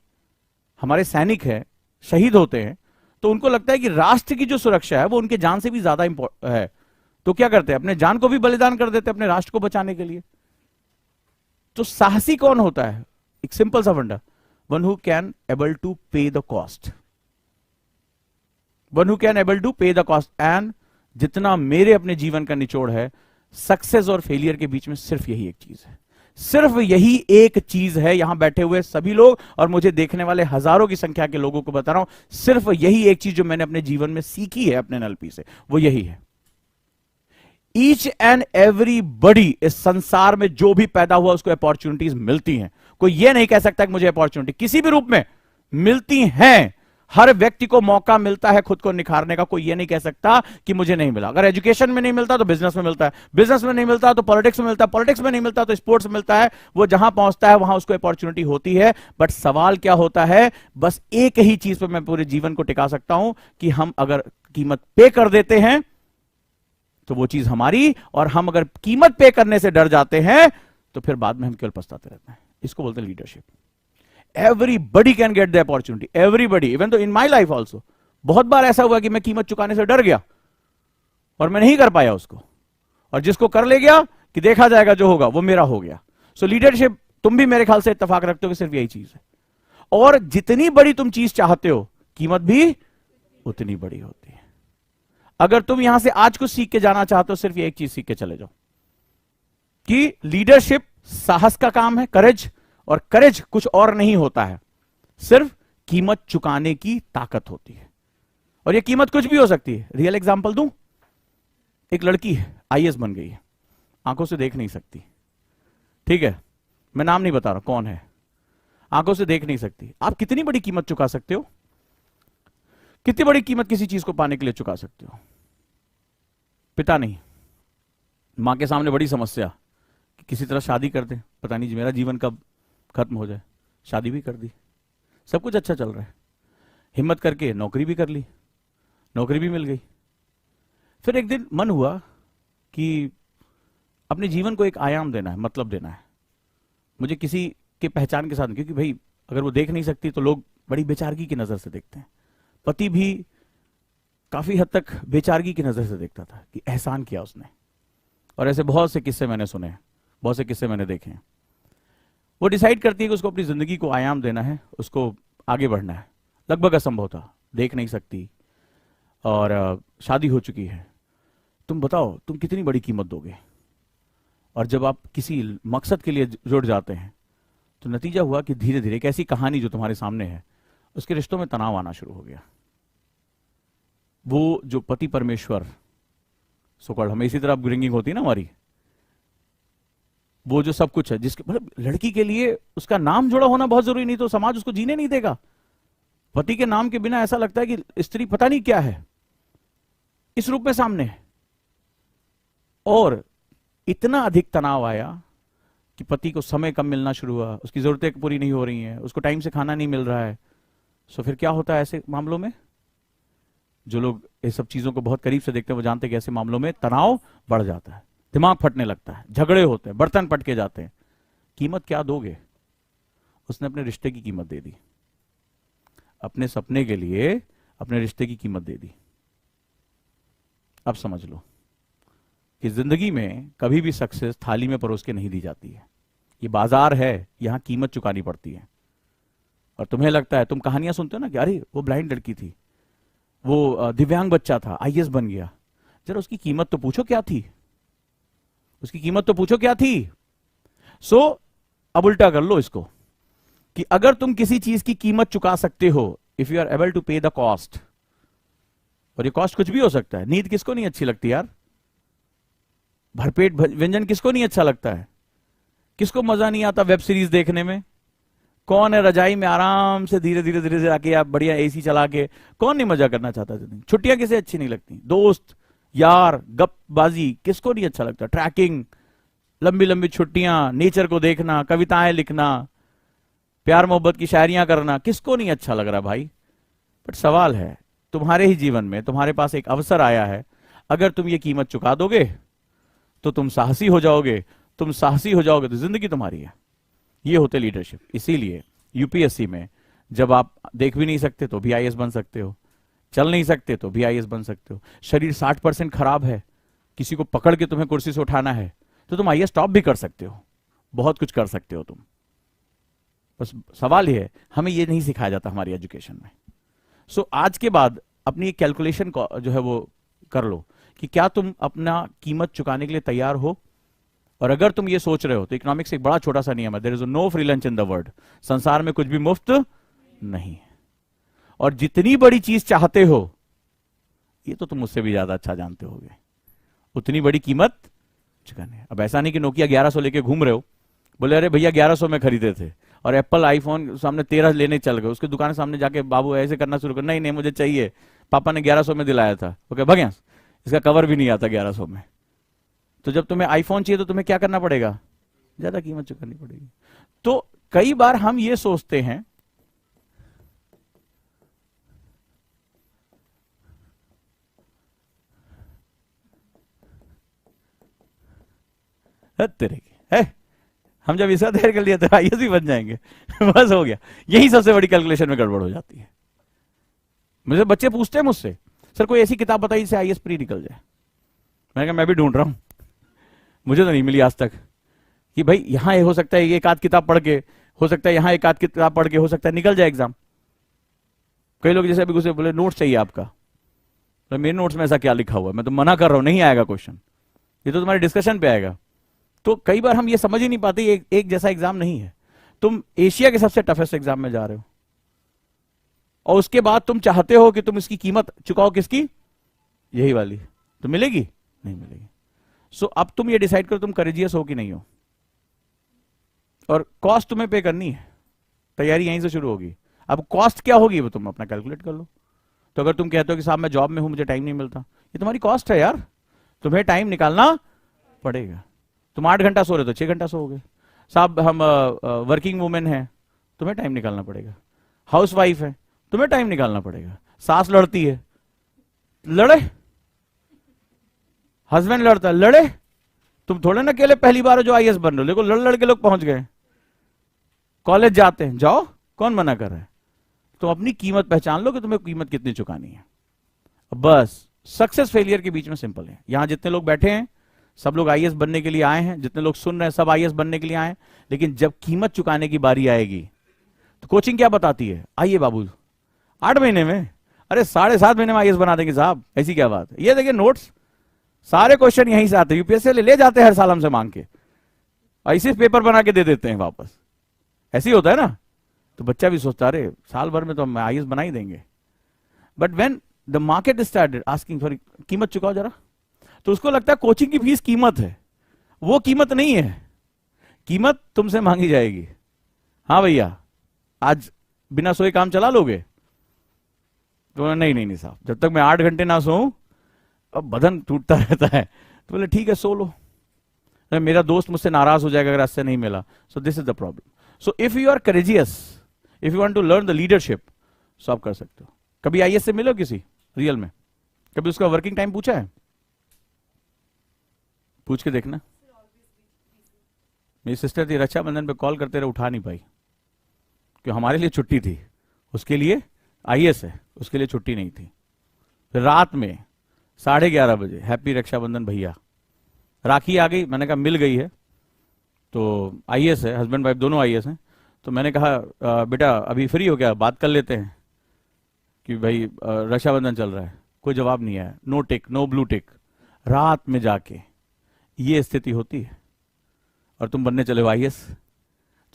हमारे सैनिक है, शहीद होते हैं, तो उनको लगता है कि राष्ट्र की जो सुरक्षा है वो उनके जान से भी ज्यादा है, तो क्या करते हैं, अपने जान को भी बलिदान कर देते हैं अपने राष्ट्र को बचाने के लिए। तो साहसी कौन होता है? एक सिंपल सा funda, one who can able to pay the cost, one who can able to pay the cost. And जितना मेरे अपने जीवन का निचोड़ है, सक्सेस और फेलियर के बीच में सिर्फ यही एक चीज है, सिर्फ यही एक चीज है। यहां बैठे हुए सभी लोग और मुझे देखने वाले हजारों की संख्या के लोगों को बता रहा हूं, सिर्फ यही एक चीज जो मैंने अपने जीवन में सीखी है अपने एनएलपी से, वो यही है। ईच एंड एवरीबडी, इस संसार में जो भी पैदा हुआ उसको अपॉर्चुनिटीज मिलती हैं। कोई ये नहीं कह सकता कि मुझे अपॉर्चुनिटी किसी भी रूप में मिलती हैं। हर व्यक्ति को मौका मिलता है खुद को निखारने का। कोई ये नहीं कह सकता कि मुझे नहीं मिला। अगर एजुकेशन में नहीं मिलता तो बिजनेस में मिलता है, बिजनेस में नहीं मिलता तो पॉलिटिक्स में मिलता है, पॉलिटिक्स में नहीं मिलता तो स्पोर्ट्स में मिलता है। वो जहां पहुंचता है वहां उसको अपॉर्चुनिटी होती है। बट सवाल क्या होता है, बस एक ही चीज पर मैं पूरे जीवन को टिका सकता हूं कि हम अगर कीमत पे कर देते हैं तो वो चीज हमारी, और हम अगर कीमत पे करने से डर जाते हैं तो फिर बाद में हम केवल पछताते रहते हैं। इसको बोलते हैं leadership. Everybody can get the opportunity, everybody, even though in my life also बहुत बार ऐसा हुआ कि मैं कीमत चुकाने से डर गया और मैं नहीं कर पाया उसको, और जिसको कर ले गया कि देखा जाएगा जो होगा वो मेरा हो गया। सो लीडरशिप, तुम भी मेरे ख्याल से इत्तेफाक रखते हो कि सिर्फ यही चीज है। और जितनी बड़ी तुम चीज चाहते हो, कीमत भी उतनी बड़ी होती है। अगर तुम यहां से आज कुछ सीख के जाना चाहते हो, सिर्फ एक चीज सीख के चले जाओ कि लीडरशिप साहस का काम है, करेज, और करेज कुछ और नहीं होता है, सिर्फ कीमत चुकाने की ताकत होती है। और ये कीमत कुछ भी हो सकती है। रियल एग्जांपल दूं, एक लड़की है, आईएएस बन गई है, आंखों से देख नहीं सकती, ठीक है, मैं नाम नहीं बता रहा कौन है, आंखों से देख नहीं सकती। आप कितनी बड़ी कीमत चुका सकते हो? कितनी बड़ी कीमत किसी चीज को पाने के लिए चुका सकते हो? पिता नहीं, मां के सामने बड़ी समस्या कि किसी तरह शादी कर दे, पता नहीं मेरा जीवन कब खत्म हो जाए। शादी भी कर दी, सब कुछ अच्छा चल रहा है, हिम्मत करके नौकरी भी कर ली, नौकरी भी मिल गई। फिर एक दिन मन हुआ कि अपने जीवन को एक आयाम देना है, मतलब देना है मुझे किसी के पहचान के साथ, क्योंकि भाई अगर वो देख नहीं सकती तो लोग बड़ी बेचारगी की नजर से देखते हैं। पति भी काफी हद तक बेचारगी की नजर से देखता था कि एहसान किया उसने, और ऐसे बहुत से किस्से मैंने सुने, बहुत से किस्से मैंने देखे हैं। वो डिसाइड करती है कि उसको अपनी जिंदगी को आयाम देना है, उसको आगे बढ़ना है। लगभग असंभव था, देख नहीं सकती और शादी हो चुकी है। तुम बताओ तुम कितनी बड़ी कीमत दोगे? और जब आप किसी मकसद के लिए जुड़ जाते हैं तो नतीजा हुआ कि धीरे धीरे एक ऐसी कहानी जो तुम्हारे सामने है, उसके रिश्तों में तनाव आना शुरू हो गया। वो जो पति परमेश्वर सोकॉल्ड, हमें इसी तरह अपब्रिंगिंग होती है ना हमारी, वो जो सब कुछ है, जिसके मतलब लड़की के लिए उसका नाम जुड़ा होना बहुत जरूरी, नहीं तो समाज उसको जीने नहीं देगा। पति के नाम के बिना ऐसा लगता है कि स्त्री पता नहीं क्या है, इस रूप में सामने है। और इतना अधिक तनाव आया कि पति को समय कम मिलना शुरू हुआ, उसकी जरूरतें पूरी नहीं हो रही हैं, उसको टाइम से खाना नहीं मिल रहा है। सो फिर क्या होता है ऐसे मामलों में? जो लोग ये सब चीजों को बहुत करीब से देखते हैं वो जानते हैं कि ऐसे मामलों में तनाव बढ़ जाता है, दिमाग फटने लगता है, झगड़े होते हैं, बर्तन पटके जाते हैं। कीमत क्या दोगे? उसने अपने रिश्ते की कीमत दे दी, अपने सपने के लिए अपने रिश्ते की कीमत दे दी। अब समझ लो कि जिंदगी में कभी भी सक्सेस थाली में परोस के नहीं दी जाती है। ये बाजार है, यहां कीमत चुकानी पड़ती है। और तुम्हें लगता है, तुम कहानियां सुनते हो ना कि अरे वो ब्लाइंड लड़की थी, वो दिव्यांग बच्चा था, आईएएस बन गया। जरा उसकी कीमत तो पूछो क्या थी, उसकी कीमत तो पूछो क्या थी। सो अब उल्टा कर लो इसको कि अगर तुम किसी चीज की कीमत चुका सकते हो, if you are able to pay the cost, और ये कॉस्ट कुछ भी हो सकता है। नींद किसको नहीं अच्छी लगती यार? भरपेट व्यंजन किसको नहीं अच्छा लगता है? किसको मजा नहीं आता वेब सीरीज देखने में? कौन है रजाई में आराम से धीरे धीरे धीरे धीरे आके आप बढ़िया एसी चला के, कौन नहीं मजा करना चाहता? छुट्टियां किसे अच्छी नहीं लगती? दोस्त यार, गपबाजी किसको नहीं अच्छा लगता? ट्रैकिंग, लंबी लंबी छुट्टियां, नेचर को देखना, कविताएं लिखना, प्यार मोहब्बत की शायरियां करना, किसको नहीं अच्छा लग रहा भाई? बट सवाल है, तुम्हारे ही जीवन में तुम्हारे पास एक अवसर आया है, अगर तुम ये कीमत चुका दोगे तो तुम साहसी हो जाओगे, तुम साहसी हो जाओगे तो जिंदगी तुम्हारी है। ये होते लीडरशिप। इसीलिए यूपीएससी में जब आप देख भी नहीं सकते तो भी आईएएस बन सकते हो, चल नहीं सकते तो भी आईएएस बन सकते हो, शरीर 60% खराब है, किसी को पकड़ के तुम्हें कुर्सी से उठाना है तो तुम आईएएस टॉप भी कर सकते हो, बहुत कुछ कर सकते हो तुम। बस सवाल ये है, हमें ये नहीं सिखाया जाता हमारी एजुकेशन में। सो आज के बाद अपनी एक कैलकुलेशन जो है वो कर लो कि क्या तुम अपना कीमत चुकाने के लिए तैयार हो। और अगर तुम ये सोच रहे हो तो इकोनॉमिक्स एक बड़ा छोटा सा नियम है, there is no free lunch in the world. संसार में कुछ भी मुफ्त नहीं है, और जितनी बड़ी चीज चाहते हो, ये तो तुम मुझसे भी ज्यादा अच्छा जानते होगे, उतनी बड़ी कीमत चुकानी है। अब ऐसा नहीं कि नोकिया 1100 लेके घूम रहे हो, बोले अरे भैया 1100 में खरीदे थे, और एप्पल आईफोन सामने 13 लेने चल गए, उसके दुकान के सामने जाके बाबू ऐसे करना शुरू कर, नहीं नहीं मुझे चाहिए, पापा ने 1100 में दिलाया था, ओके भगया, इसका कवर भी नहीं आता 1100 में। तो जब तुम्हें आईफोन चाहिए तो तुम्हें क्या करना पड़ेगा? ज्यादा कीमत चुकानी पड़ेगी। तो कई बार हम ये सोचते हैं तेरे की है, हम जब इसका तैयार कर लिया तो आईएएस भी बन जाएंगे बस हो गया। यही सबसे बड़ी कैलकुलेशन में गड़बड़ हो जाती है। मुझे बच्चे पूछते हैं मुझसे, सर कोई ऐसी किताब बताइए जिससे आईएएस प्री निकल जाए। मैंने कहा मैं भी ढूंढ रहा हूं, मुझे तो नहीं मिली आज तक कि भाई यहां हो सकता है एक आध किताब पढ़ के, हो सकता है यहां एक आध किताब पढ़ के, हो सकता है निकल जाए एग्जाम। कई लोग जैसे अभी गुस्से बोले नोट्स चाहिए आपका, तो मेरे नोट्स में ऐसा क्या लिखा हुआ है, मैं तो मना कर रहा हूं, नहीं आएगा क्वेश्चन, ये तो तुम्हारे डिस्कशन पे आएगा। तो कई बार हम ये समझ ही नहीं पाते, एक जैसा एग्जाम नहीं है। तुम एशिया के सबसे टफेस्ट एग्जाम में जा रहे हो, और उसके बाद तुम चाहते हो कि तुम इसकी कीमत चुकाओ, किसकी? यही वाली। तो मिलेगी? नहीं मिलेगी। सो अब तुम ये डिसाइड करो तुम करेजियस हो कि नहीं हो, और कॉस्ट तुम्हें पे करनी है। तैयारी यहीं से शुरू होगी। अब कॉस्ट क्या होगी वो तुम अपना कैलकुलेट कर लो। तो अगर तुम कहते हो कि साहब मैं जॉब में हूं, मुझे टाइम नहीं मिलता, ये तुम्हारी कॉस्ट है यार, तुम्हें टाइम निकालना पड़ेगा। तुम 8 घंटा सो रहे हो तो 6 घंटा सोओगे। साहब हम वर्किंग वुमेन है, तुम्हें टाइम निकालना पड़ेगा। हाउस वाइफ है, तुम्हें टाइम निकालना पड़ेगा। सास लड़ती है, लड़े। हस्बैंड लड़ता है, लड़े। तुम थोड़े ना अकेले पहली बार जो आईएएस बन रहे हो, देखो लड़ लड़ के लोग पहुंच गए। कॉलेज जाते हैं, जाओ, कौन मना कर रहा है। तुम अपनी कीमत पहचान लो कि तुम्हें कीमत कितनी चुकानी है। बस सक्सेस फेलियर के बीच में सिंपल है। यहां जितने लोग बैठे हैं सब लोग आईएएस बनने के लिए आए हैं, जितने लोग सुन रहे हैं सब आईएएस बनने के लिए आए हैं, लेकिन जब कीमत चुकाने की बारी आएगी तो कोचिंग क्या बताती है? आइए बाबू 8 महीने में, अरे 7.5 महीने में आईएएस बना देंगे साहब, ऐसी क्या बात है। ये देखिए नोट्स, सारे क्वेश्चन यहीं से आते हैं, यूपीएससी ले जाते हैं हर साल हमसे मांग के, ऐसे पेपर बना के दे देते हैं वापस। ऐसे ही होता है ना। तो बच्चा भी सोचता है अरे साल भर में तो हम आईएएस बना ही देंगे। But when the market started asking for कीमत चुकाओ जरा, तो उसको लगता है कोचिंग की फीस कीमत है। वो कीमत नहीं है, कीमत तुमसे मांगी जाएगी। हाँ भैया आज बिना सोए काम चला लोगे? तो नहीं नहीं नहीं साहब, जब तक मैं 8 घंटे ना सोऊं अब बदन टूटता रहता है। तो बोले ठीक है सो लो, मेरा दोस्त मुझसे नाराज हो जाएगा अगर आज से नहीं मिला। So this is the problem. So if you are courageous, if you want to learn the leadership, so आप कर सकते हो। कभी आईएएस से मिलो किसी रियल में? कभी उसका वर्किंग टाइम पूछा है? पूछ के देखना। मेरी सिस्टर थी, रक्षाबंधन पे कॉल करते रहे, उठा नहीं पाई, क्यों? हमारे लिए छुट्टी थी, उसके लिए आईएएस है, उसके लिए छुट्टी नहीं थी। फिर रात में 11:30 बजे हैप्पी रक्षाबंधन भैया, राखी आ गई। मैंने कहा मिल गई है, तो आईएएस है, हस्बैंड वाइफ दोनों आईएएस हैं। तो मैंने कहा बेटा अभी फ्री हो क्या, बात कर लेते हैं कि भाई रक्षाबंधन चल रहा है। कोई जवाब नहीं आया, नो टिक, नो ब्लू टिक। रात में जाके ये स्थिति होती है और तुम बनने चले हो आईएएस।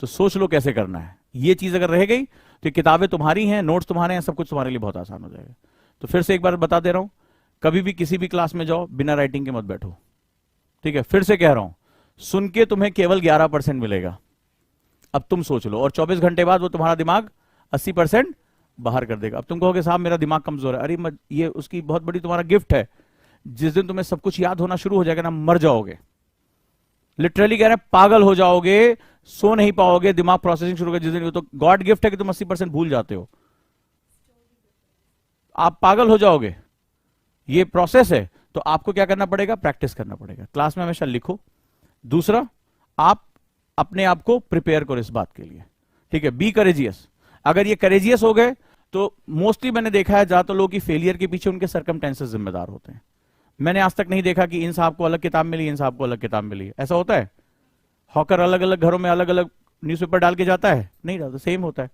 तो सोच लो कैसे करना है। ये चीज अगर रह गई तो किताबें तुम्हारी हैं, नोट्स तुम्हारे हैं, सब कुछ तुम्हारे लिए बहुत आसान हो जाएगा। तो फिर से एक बार बता दे रहा हूं, कभी भी किसी भी क्लास में जाओ बिना राइटिंग के मत बैठो, ठीक है? फिर से कह रहा हूं, सुन के तुम्हें केवल 11% मिलेगा। अब तुम सोच लो, और 24 घंटे बाद वो तुम्हारा दिमाग 80% बाहर कर देगा। अब तुम कहोगे साहब मेरा दिमाग कमजोर है, अरे ये उसकी बहुत बड़ी तुम्हारा गिफ्ट है। जिस दिन तुम्हें सब कुछ याद होना शुरू हो जाएगा ना, मर जाओगे। लिटरली कह रहे हैं पागल हो जाओगे, सो नहीं पाओगे, दिमाग प्रोसेसिंग शुरू कर जिस दिन, तो गॉड गिफ्ट है कि तुम 80% भूल जाते हो, आप पागल हो जाओगे। ये प्रोसेस है, तो आपको क्या करना पड़ेगा, प्रैक्टिस करना पड़ेगा। क्लास में हमेशा लिखो। दूसरा, आप अपने आप को प्रिपेयर करो इस बात के लिए, ठीक है। Be courageous. अगर ये करेजियस हो गए तो मोस्टली मैंने देखा है ज्यादातर लोगों की फेलियर के पीछे उनके सर्कमटेंसेस जिम्मेदार होते हैं। मैंने आज तक नहीं देखा कि इन साहब को अलग किताब मिली, इन साहब को अलग किताब मिली, ऐसा होता है? हॉकर अलग अलग घरों में अलग अलग न्यूज़पेपर डाल के जाता है? नहीं डालता, सेम होता है।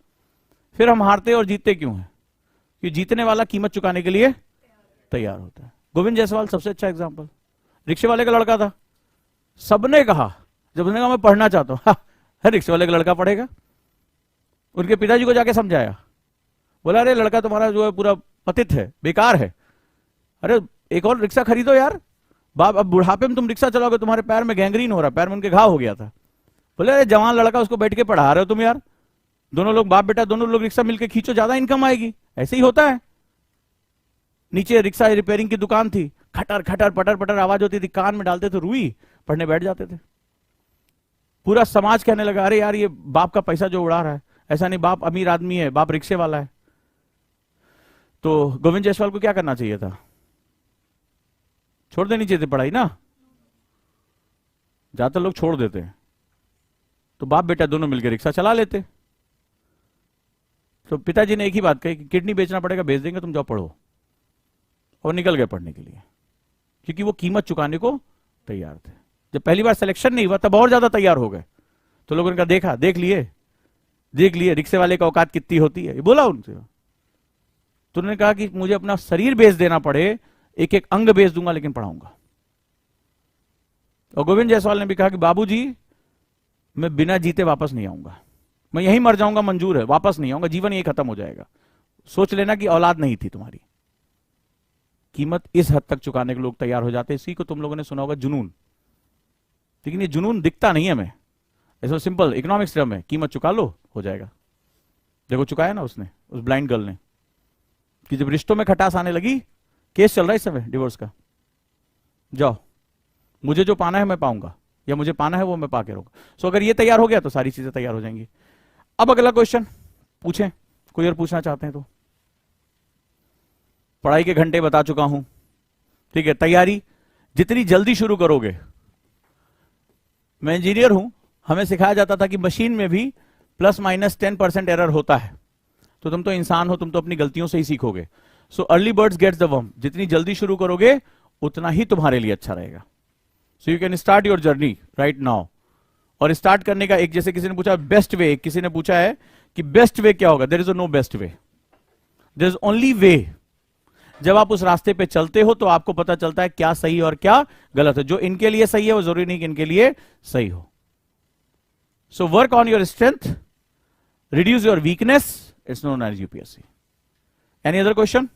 फिर हम हारते और जीतते क्यों हैं? कि जीतने वाला कीमत चुकाने के लिए तैयार होता है। गोविंद जायसवाल सबसे अच्छा एग्जाम्पल, रिक्शे वाले का लड़का था। सबने कहा, जब उसने कहा मैं पढ़ना चाहता हूं, रिक्शे वाले का लड़का पढ़ेगा। उनके पिताजी को जाके समझाया, बोला अरे लड़का तुम्हारा जो है पूरा पतित है, बेकार है, अरे एक और रिक्शा खरीदो यार, बाप अब बुढ़ापे में तुम रिक्शा चलाओगे, तुम्हारे पैर में गैंग्रीन हो रहा, पैर में उनके घाव हो गया था। बोले अरे जवान लड़का, उसको बैठ के पढ़ा रहे हो तुम यार, दोनों लोग बाप बेटा दोनों लोग रिक्शा मिलकर खींचो, ज्यादा इनकम आएगी। ऐसे ही होता है। नीचे रिक्शा रिपेयरिंग की दुकान थी, खटर खटर पटर पटर आवाज होती थी, कान में डालते थे रुई, पढ़ने बैठ जाते थे। पूरा समाज कहने लगा अरे यार ये बाप का पैसा जो उड़ा रहा है, ऐसा नहीं, बाप अमीर आदमी है, बाप रिक्शे वाला है। तो गोविंद जायसवाल को क्या करना चाहिए था? छोड़ देनी चाहिए थी पढ़ाई ना। ज्यादातर लोग छोड़ देते हैं, तो बाप बेटा दोनों मिलकर रिक्शा चला लेते। तो पिताजी ने एक ही बात कही कि किडनी बेचना पड़ेगा, बेच देंगे, तुम जाओ पढ़ो। और निकल गए पढ़ने के लिए, क्योंकि वो कीमत चुकाने को तैयार थे। जब पहली बार सिलेक्शन नहीं हुआ तब और ज्यादा तैयार हो गए। तो लोगों ने कहा देखा, देख लिए रिक्शे वाले का औकात कितनी होती है, ये बोला उनसे। तो उन्होंने कहा कि मुझे अपना शरीर बेच देना पड़े, एक एक अंग बेच दूंगा, लेकिन पढ़ाऊंगा। और गोविंद जायसवाल ने भी कहा कि बाबूजी मैं बिना जीते वापस नहीं आऊंगा, मैं यहीं मर जाऊंगा, मंजूर है, वापस नहीं आऊंगा, जीवन यही खत्म हो जाएगा। सोच लेना कि औलाद नहीं थी तुम्हारी। कीमत इस हद तक चुकाने के लोग तैयार हो जाते हैं। इसी को तुम लोगों ने सुना होगा जुनून, लेकिन ये जुनून दिखता नहीं है हमें। ऐसा सिंपल इकोनॉमिक्स टर्म है, कीमत चुका लो हो जाएगा। देखो चुकाया ना उसने, उस ब्लाइंड गर्ल ने, कि जब रिश्तों में खटास आने लगी, केस चल रहा है इस समय डिवोर्स का, जाओ मुझे जो पाना है मैं पाऊंगा, या मुझे पाना है वो मैं पाके रहूंगा। सो अगर ये तैयार हो गया तो सारी चीजें तैयार हो जाएंगी। अब अगला क्वेश्चन पूछें, कोई और पूछना चाहते हैं तो? पढ़ाई के घंटे बता चुका हूं, ठीक है। तैयारी जितनी जल्दी शुरू करोगे, मैं इंजीनियर हूं, हमें सिखाया जाता था कि मशीन में भी ±10% एरर होता है। तो तुम तो इंसान हो, तुम तो अपनी गलतियों से ही सीखोगे। So early birds gets the worm, जितनी जल्दी शुरू करोगे उतना ही तुम्हारे लिए अच्छा रहेगा। So you can start your journey right now. और स्टार्ट करने का एक, जैसे किसी ने पूछा बेस्ट वे, किसी ने पूछा है कि बेस्ट वे क्या होगा, there is no best way, there is only way. जब आप उस रास्ते पे चलते हो तो आपको पता चलता है क्या सही और क्या गलत है। जो इनके लिए सही है वो जरूरी नहीं कि इनके लिए सही हो। So work on your strength, reduce your weakness, it's known as UPSC. Any other question?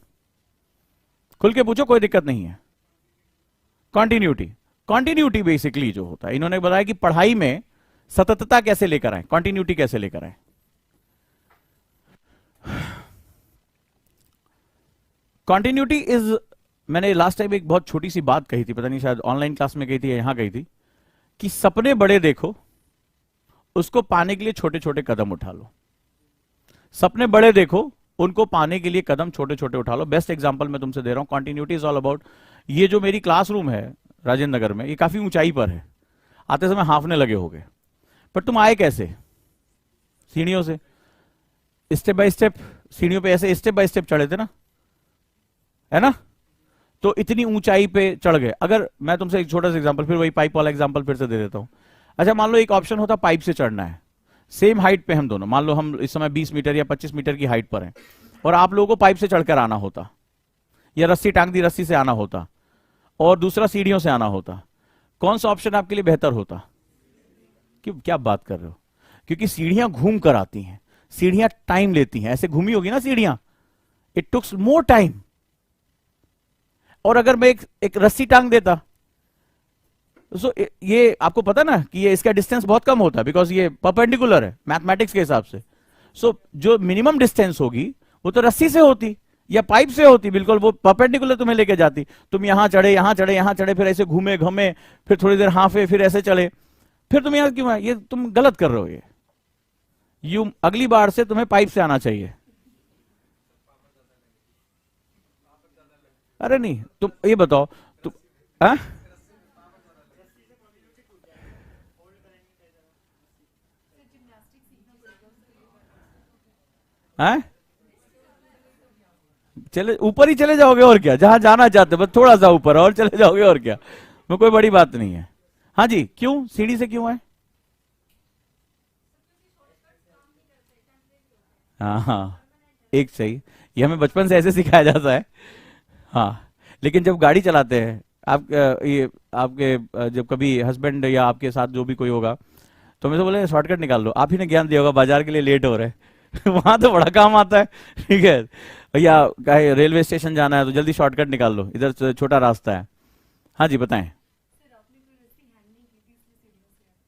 खुल के पूछो, कोई दिक्कत नहीं है। कॉन्टिन्यूटी बेसिकली जो होता है, इन्होंने बताया कि पढ़ाई में सततता कैसे लेकर आए, कॉन्टिन्यूटी कैसे लेकर आए। कॉन्टिन्यूटी इज, मैंने लास्ट टाइम एक बहुत छोटी सी बात कही थी, पता नहीं शायद ऑनलाइन क्लास में कही थी या यहां कही थी, कि सपने बड़े देखो, उसको पाने के लिए छोटे छोटे कदम उठा लो। सपने बड़े देखो, उनको पाने के लिए कदम छोटे छोटे उठा लो। बेस्ट एग्जांपल मैं तुमसे दे रहा हूं, कॉन्टिन्यूटी इज ऑल अबाउट, ये जो मेरी क्लासरूम है राजेंद्र नगर में, ये काफी ऊंचाई पर है, आते समय हाफने लगे होगे, पर तुम आए कैसे? सीढ़ियों से, स्टेप बाय स्टेप, सीढ़ियों पे ऐसे स्टेप बाय स्टेप चढ़े थे ना, है ना? तो इतनी ऊंचाई पे चढ़ गए। अगर मैं तुमसे एक छोटा सा एग्जांपल, फिर वही पाइप वाला एग्जांपल फिर से दे देता हूं। अच्छा, मान लो एक ऑप्शन होता पाइप से चढ़ना है, सेम हाइट पे हम दोनों, मान लो हम इस समय 20 मीटर या 25 मीटर की हाइट पर हैं, और आप लोगों को पाइप से चढ़कर आना होता, या रस्सी टांग दी रस्सी से आना होता, और दूसरा सीढ़ियों से आना होता। कौन सा ऑप्शन आपके लिए बेहतर होता? क्यों, क्या बात कर रहे हो? क्योंकि सीढ़ियां घूम कर आती हैं, सीढ़ियां टाइम लेती हैं। ऐसे घूमी होगी ना सीढ़ियां, इट टुक्स मोर टाइम। और अगर मैं एक रस्सी टांग देता, सो ये आपको पता ना कि ये इसका डिस्टेंस बहुत कम होता है, बिकॉज ये परपेंडिकुलर है मैथमेटिक्स के हिसाब से। सो जो मिनिमम डिस्टेंस होगी वो तो रस्सी से होती या पाइप से होती, बिल्कुल वो परपेंडिकुलर तुम्हें लेके जाती। तुम यहां चढ़े, यहां चढ़े, यहां चढ़े, फिर ऐसे घूमे घूमे, फिर थोड़ी देर हाफे, फिर ऐसे चढ़े। फिर तुम यहां क्यों आए? ये तुम गलत कर रहे हो। ये अगली बार से तुम्हें पाइप से आना चाहिए। अरे नहीं, तुम ये बताओ, तुम हाँ? हाँ? चले ऊपर ही चले जाओगे और क्या, जहां जाना चाहते हो बस थोड़ा सा ऊपर और चले जाओगे और क्या, वो कोई बड़ी बात नहीं है। हाँ जी, क्यों सीढ़ी से क्यों आए? हाँ हाँ, एक सही, ये हमें बचपन से ऐसे सिखाया जाता है। हाँ, लेकिन जब गाड़ी चलाते हैं आप ये आपके जब कभी हस्बैंड या आपके साथ जो भी कोई होगा तो मैं तो बोले शॉर्टकट निकाल लो, आप ही ने ज्ञान दिया होगा बाजार के लिए लेट हो रहे हैं वहां तो बड़ा काम आता है। ठीक है भैया, कहे रेलवे स्टेशन जाना है तो जल्दी शॉर्टकट निकाल लो, इधर से छोटा रास्ता है। हाँ जी बताएं।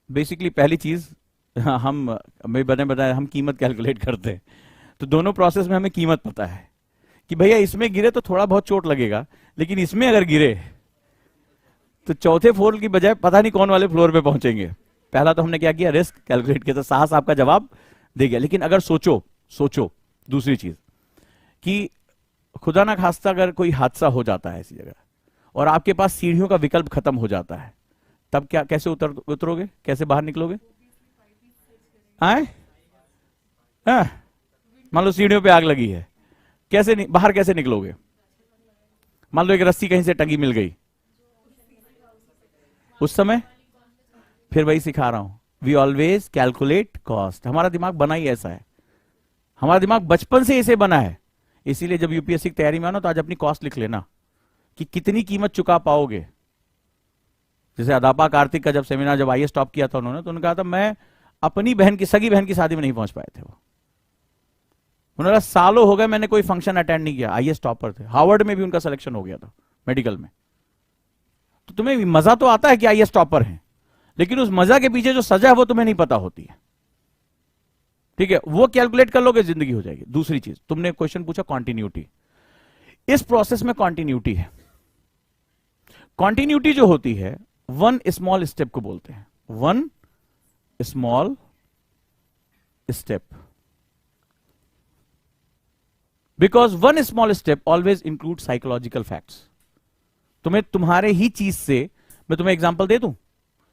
बेसिकली पहली चीज, हाँ, हम मैं बने बताया हम कीमत कैलकुलेट करते हैं, तो दोनों प्रोसेस में हमें कीमत पता है कि भैया इसमें गिरे तो थोड़ा बहुत चोट लगेगा, लेकिन इसमें अगर गिरे तो चौथे फ्लोर की बजाय पता नहीं कौन वाले फ्लोर पे पहुंचेंगे। पहला तो हमने क्या किया, रिस्क कैलकुलेट किया, तो साहस आपका जवाब दे गया। लेकिन अगर सोचो सोचो दूसरी चीज कि खुदा ना खास्ता अगर कोई हादसा हो जाता है ऐसी जगह और आपके पास सीढ़ियों का विकल्प खत्म हो जाता है, तब क्या, कैसे उतरोगे, कैसे बाहर निकलोगे? आए हाँ? मान लो सीढ़ियों पे आग लगी है, कैसे बाहर कैसे निकलोगे? मान लो एक रस्सी कहीं से टंगी मिल गई, उस समय फिर वही सिखा रहा हूं, वी ऑलवेज कैलकुलेट कॉस्ट। हमारा दिमाग बना ही ऐसा है, हमारा दिमाग बचपन से इसे बना है। इसीलिए जब यूपीएससी की तैयारी में आओ ना तो आज अपनी कॉस्ट लिख लेना कि कितनी कीमत चुका पाओगे। जैसे अदापा कार्तिक का जब सेमिनार, जब आईएएस टॉप किया था उन्होंने, तो उन्होंने कहा था मैं अपनी बहन की, सगी बहन की शादी में नहीं पहुंच पाए थे वो। उन्होंने कहा सालों हो गए मैंने कोई फंक्शन अटेंड नहीं किया, आईएएस टॉपर थे, हार्वर्ड में भी उनका सिलेक्शन हो गया था मेडिकल में। तो तुम्हें मजा तो आता है कि आईएएस टॉपर हैं, लेकिन उस मजा के पीछे जो सजा है वो तुम्हें नहीं पता होती है। ठीक है, वो कैलकुलेट कर लोगे, जिंदगी हो जाएगी। दूसरी चीज, तुमने क्वेश्चन पूछा कॉन्टिन्यूटी, इस प्रोसेस में कॉन्टिन्यूटी है। कॉन्टिन्यूटी जो होती है वन स्मॉल स्टेप को बोलते हैं, one small step, because one small step always include psychological facts. तुम्हें तुम्हारे ही चीज से, मैं तुम्हें एग्जांपल दे दूं,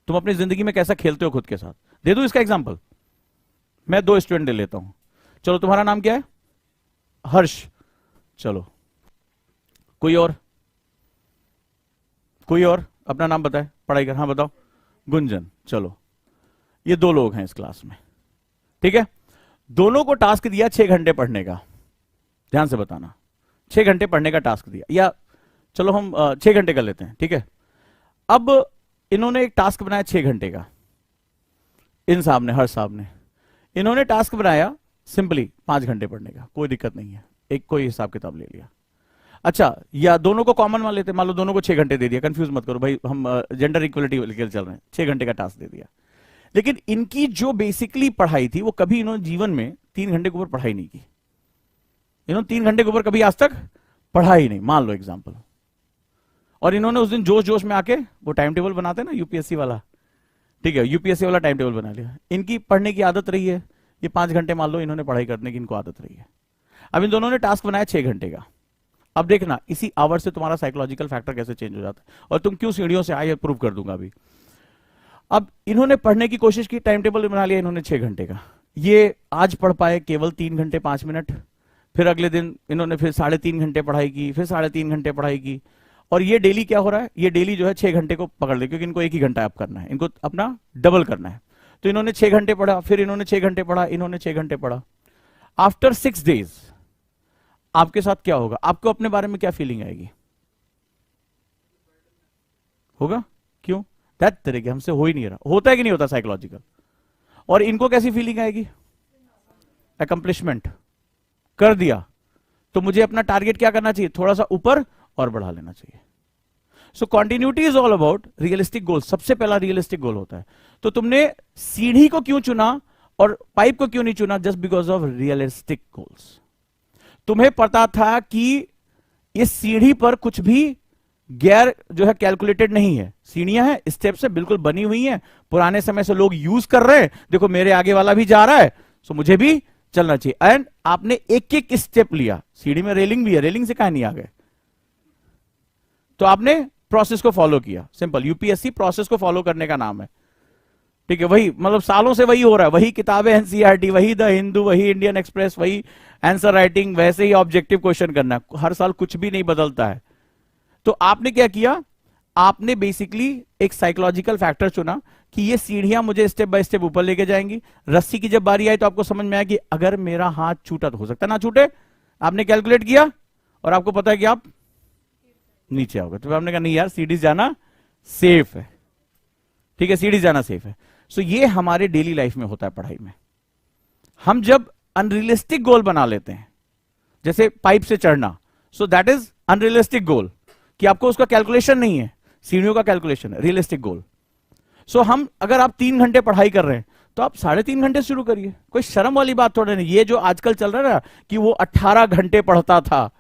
तुम अपनी जिंदगी में कैसा खेलते हो खुद के साथ, दे दूं इसका एग्जांपल। मैं दो स्टूडेंट ले लेता हूं, चलो तुम्हारा नाम क्या है? हर्ष। चलो कोई और, कोई और अपना नाम बताए, पढ़ाई कर, हाँ बताओ। गुंजन। चलो ये दो लोग हैं इस क्लास में, ठीक है। दोनों को टास्क दिया 6 घंटे पढ़ने का, ध्यान से बताना, 6 घंटे पढ़ने का टास्क दिया, या चलो हम 6 घंटे कर लेते हैं, ठीक है। अब इन्होंने एक टास्क बनाया 6 घंटे का, इन साहब ने, हर साहब ने, इन्होंने टास्क बनाया सिंपली 5 घंटे पढ़ने का, कोई दिक्कत नहीं है, एक कोई हिसाब किताब ले लिया। अच्छा, या दोनों को कॉमन मान लेते, मान लो दोनों को 6 घंटे दे दिया, कंफ्यूज मत करो भाई, हम जेंडर इक्वलिटी लेकर चल रहे हैं, 6 घंटे का टास्क दे दिया। लेकिन इनकी जो बेसिकली पढ़ाई थी वो कभी इन्होंने जीवन में 3 घंटे के ऊपर पढ़ाई नहीं की, इन्होंने 3 घंटे के ऊपर कभी आज तक पढ़ा ही नहीं, मान लो एग्जाम्पल। और इन्होंने उस दिन जोश जोश में आके, वो टाइम टेबल बनाते हैं ना यूपीएससी वाला, ठीक है, यूपीएससी वाला टाइम टेबल बना लिया। इनकी पढ़ने की आदत रही है, ये 5 घंटे मान लो इन्होंने पढ़ाई करने की इनको आदत रही है। अब इन दोनों ने टास्क बनाया 6 घंटे का। अब देखना इसी आवर से तुम्हारा साइकोलॉजिकल फैक्टर कैसे चेंज हो जाता है, और तुम क्यों सीढ़ियों से आए प्रूव कर दूंगा अभी। अब इन्होंने पढ़ने की कोशिश की, टाइम टेबल बना लिया इन्होंने 6 घंटे का, ये आज पढ़ पाए केवल 3 घंटे 5 मिनट, फिर अगले दिन इन्होंने फिर 3.5 घंटे पढ़ाई की, फिर 3.5 घंटे पढ़ाई की, और ये डेली क्या हो रहा है, ये डेली जो है 6 घंटे को पकड़ ले, क्योंकि इनको 1 ही घंटा अब करना है, इनको अपना डबल करना है। तो इन्होंने 6 घंटे पढ़ा, फिर इन्होंने 6 घंटे पढ़ा, इन्होंने 6 घंटे पढ़ा। आफ्टर 6 डेज आपके साथ क्या होगा, आपको अपने बारे में क्या फीलिंग आएगी? होगा, क्यों? दैट तरीके हमसे हो ही नहीं रहा, होता है कि नहीं होता साइकोलॉजिकल। और इनको कैसी फीलिंग आएगी? अकम्प्लिशमेंट, कर दिया, तो मुझे अपना टारगेट क्या करना चाहिए, थोड़ा सा ऊपर और बढ़ा लेना चाहिए। So continuity is all about realistic goal, सबसे पहला रियलिस्टिक गोल होता है। तो तुमने सीढ़ी को क्यों चुना और पाइप को क्यों नहीं चुना? Just because of realistic goals. तुम्हें पता था कि इस सीढ़ी पर कुछ भी गियर जो है कैलकुलेटेड नहीं है, सीढ़ियां हैं, स्टेप से बिल्कुल बनी हुई हैं, पुराने समय से लोग यूज कर रहे हैं, देखो मेरे आगे वाला भी जा रहा है, सो मुझे भी चलना चाहिए। एंड आपने एक एक स्टेप लिया, सीढ़ी में रेलिंग भी है, रेलिंग से कहां नहीं आ गए, तो आपने प्रोसेस को फॉलो किया। सिंपल, यूपीएससी प्रोसेस को फॉलो करने का नाम है, ठीक है। वही मतलब सालों से वही हो रहा है, वही किताबें एनसीईआरटी, वही द हिंदू, वही इंडियन एक्सप्रेस, वही आंसर राइटिंग, वैसे ही ऑब्जेक्टिव क्वेश्चन करना, हर साल कुछ भी नहीं बदलता है। तो आपने क्या किया, आपने बेसिकली एक साइकोलॉजिकल फैक्टर चुना कि ये सीढ़ियां मुझे स्टेप बाय स्टेप ऊपर लेके जाएंगी। रस्सी की जब बारी आई तो आपको समझ में आया कि अगर मेरा हाथ छूटा तो हो सकता है ना छूटे, आपने कैलकुलेट किया और आपको पता है कि आप नीचे आओगे, तो आपने कहा नहीं यार सीढ़ी जाना सेफ है, ठीक है, सीढ़ी जाना सेफ है। सो ये हमारे डेली लाइफ में होता है पढ़ाई में। हम जब अनरियलिस्टिक गोल बना लेते हैं, जैसे पाइप से चढ़ना, so that is unrealistic goal, कि आपको उसका कैलकुलेशन नहीं है, सीढ़ियों का कैलकुलेशन है, रियलिस्टिक गोल। सो हम, अगर आप 3 घंटे पढ़ाई कर रहे हैं तो आप 3.5 घंटे शुरू करिए, कोई शर्म वाली बात थोड़ा नहीं। ये जो आजकल चल रहा है ना कि वो 18 घंटे पढ़ता था,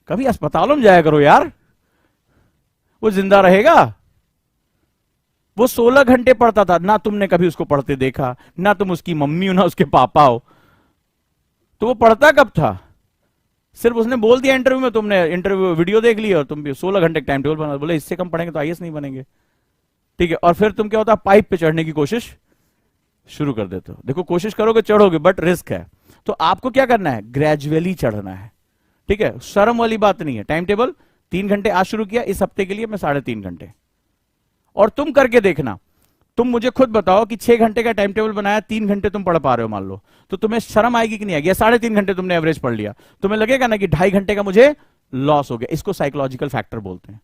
कभी अस्पतालों में जाया करो यार, वो जिंदा रहेगा। वो 16 घंटे पढ़ता था, ना तुमने कभी उसको पढ़ते देखा, ना तुम उसकी मम्मी हो ना उसके पापा हो, तो वो पढ़ता कब था? सिर्फ उसने बोल दिया इंटरव्यू में, तुमने इंटरव्यू वीडियो देख लिया और तुम भी 16 घंटे टाइम टेबल बना, बोले इससे कम पढ़ेंगे तो आईएएस नहीं बनेंगे, ठीक है। और फिर तुम क्या होता है, पाइप पे चढ़ने की कोशिश शुरू कर देते हो। देखो कोशिश करोगे चढ़ोगे, बट रिस्क है, तो आपको क्या करना है, ग्रेजुअली चढ़ना है, ठीक है। शर्म वाली बात नहीं है। टाइम टेबल 3 घंटे आज शुरू किया, इस हफ्ते के लिए मैं 3.5 घंटे, और तुम करके देखना। तुम मुझे खुद बताओ कि 6 घंटे का टाइम टेबल बनाया, 3 घंटे तुम पढ़ पा रहे हो मान लो, तो तुम्हें शर्म आएगी कि नहीं आएगी? 3.5 घंटे तुमने एवरेज पढ़ लिया, तुम्हें लगेगा ना कि 2.5 घंटे का मुझे लॉस हो गया। इसको साइकोलॉजिकल फैक्टर बोलते हैं।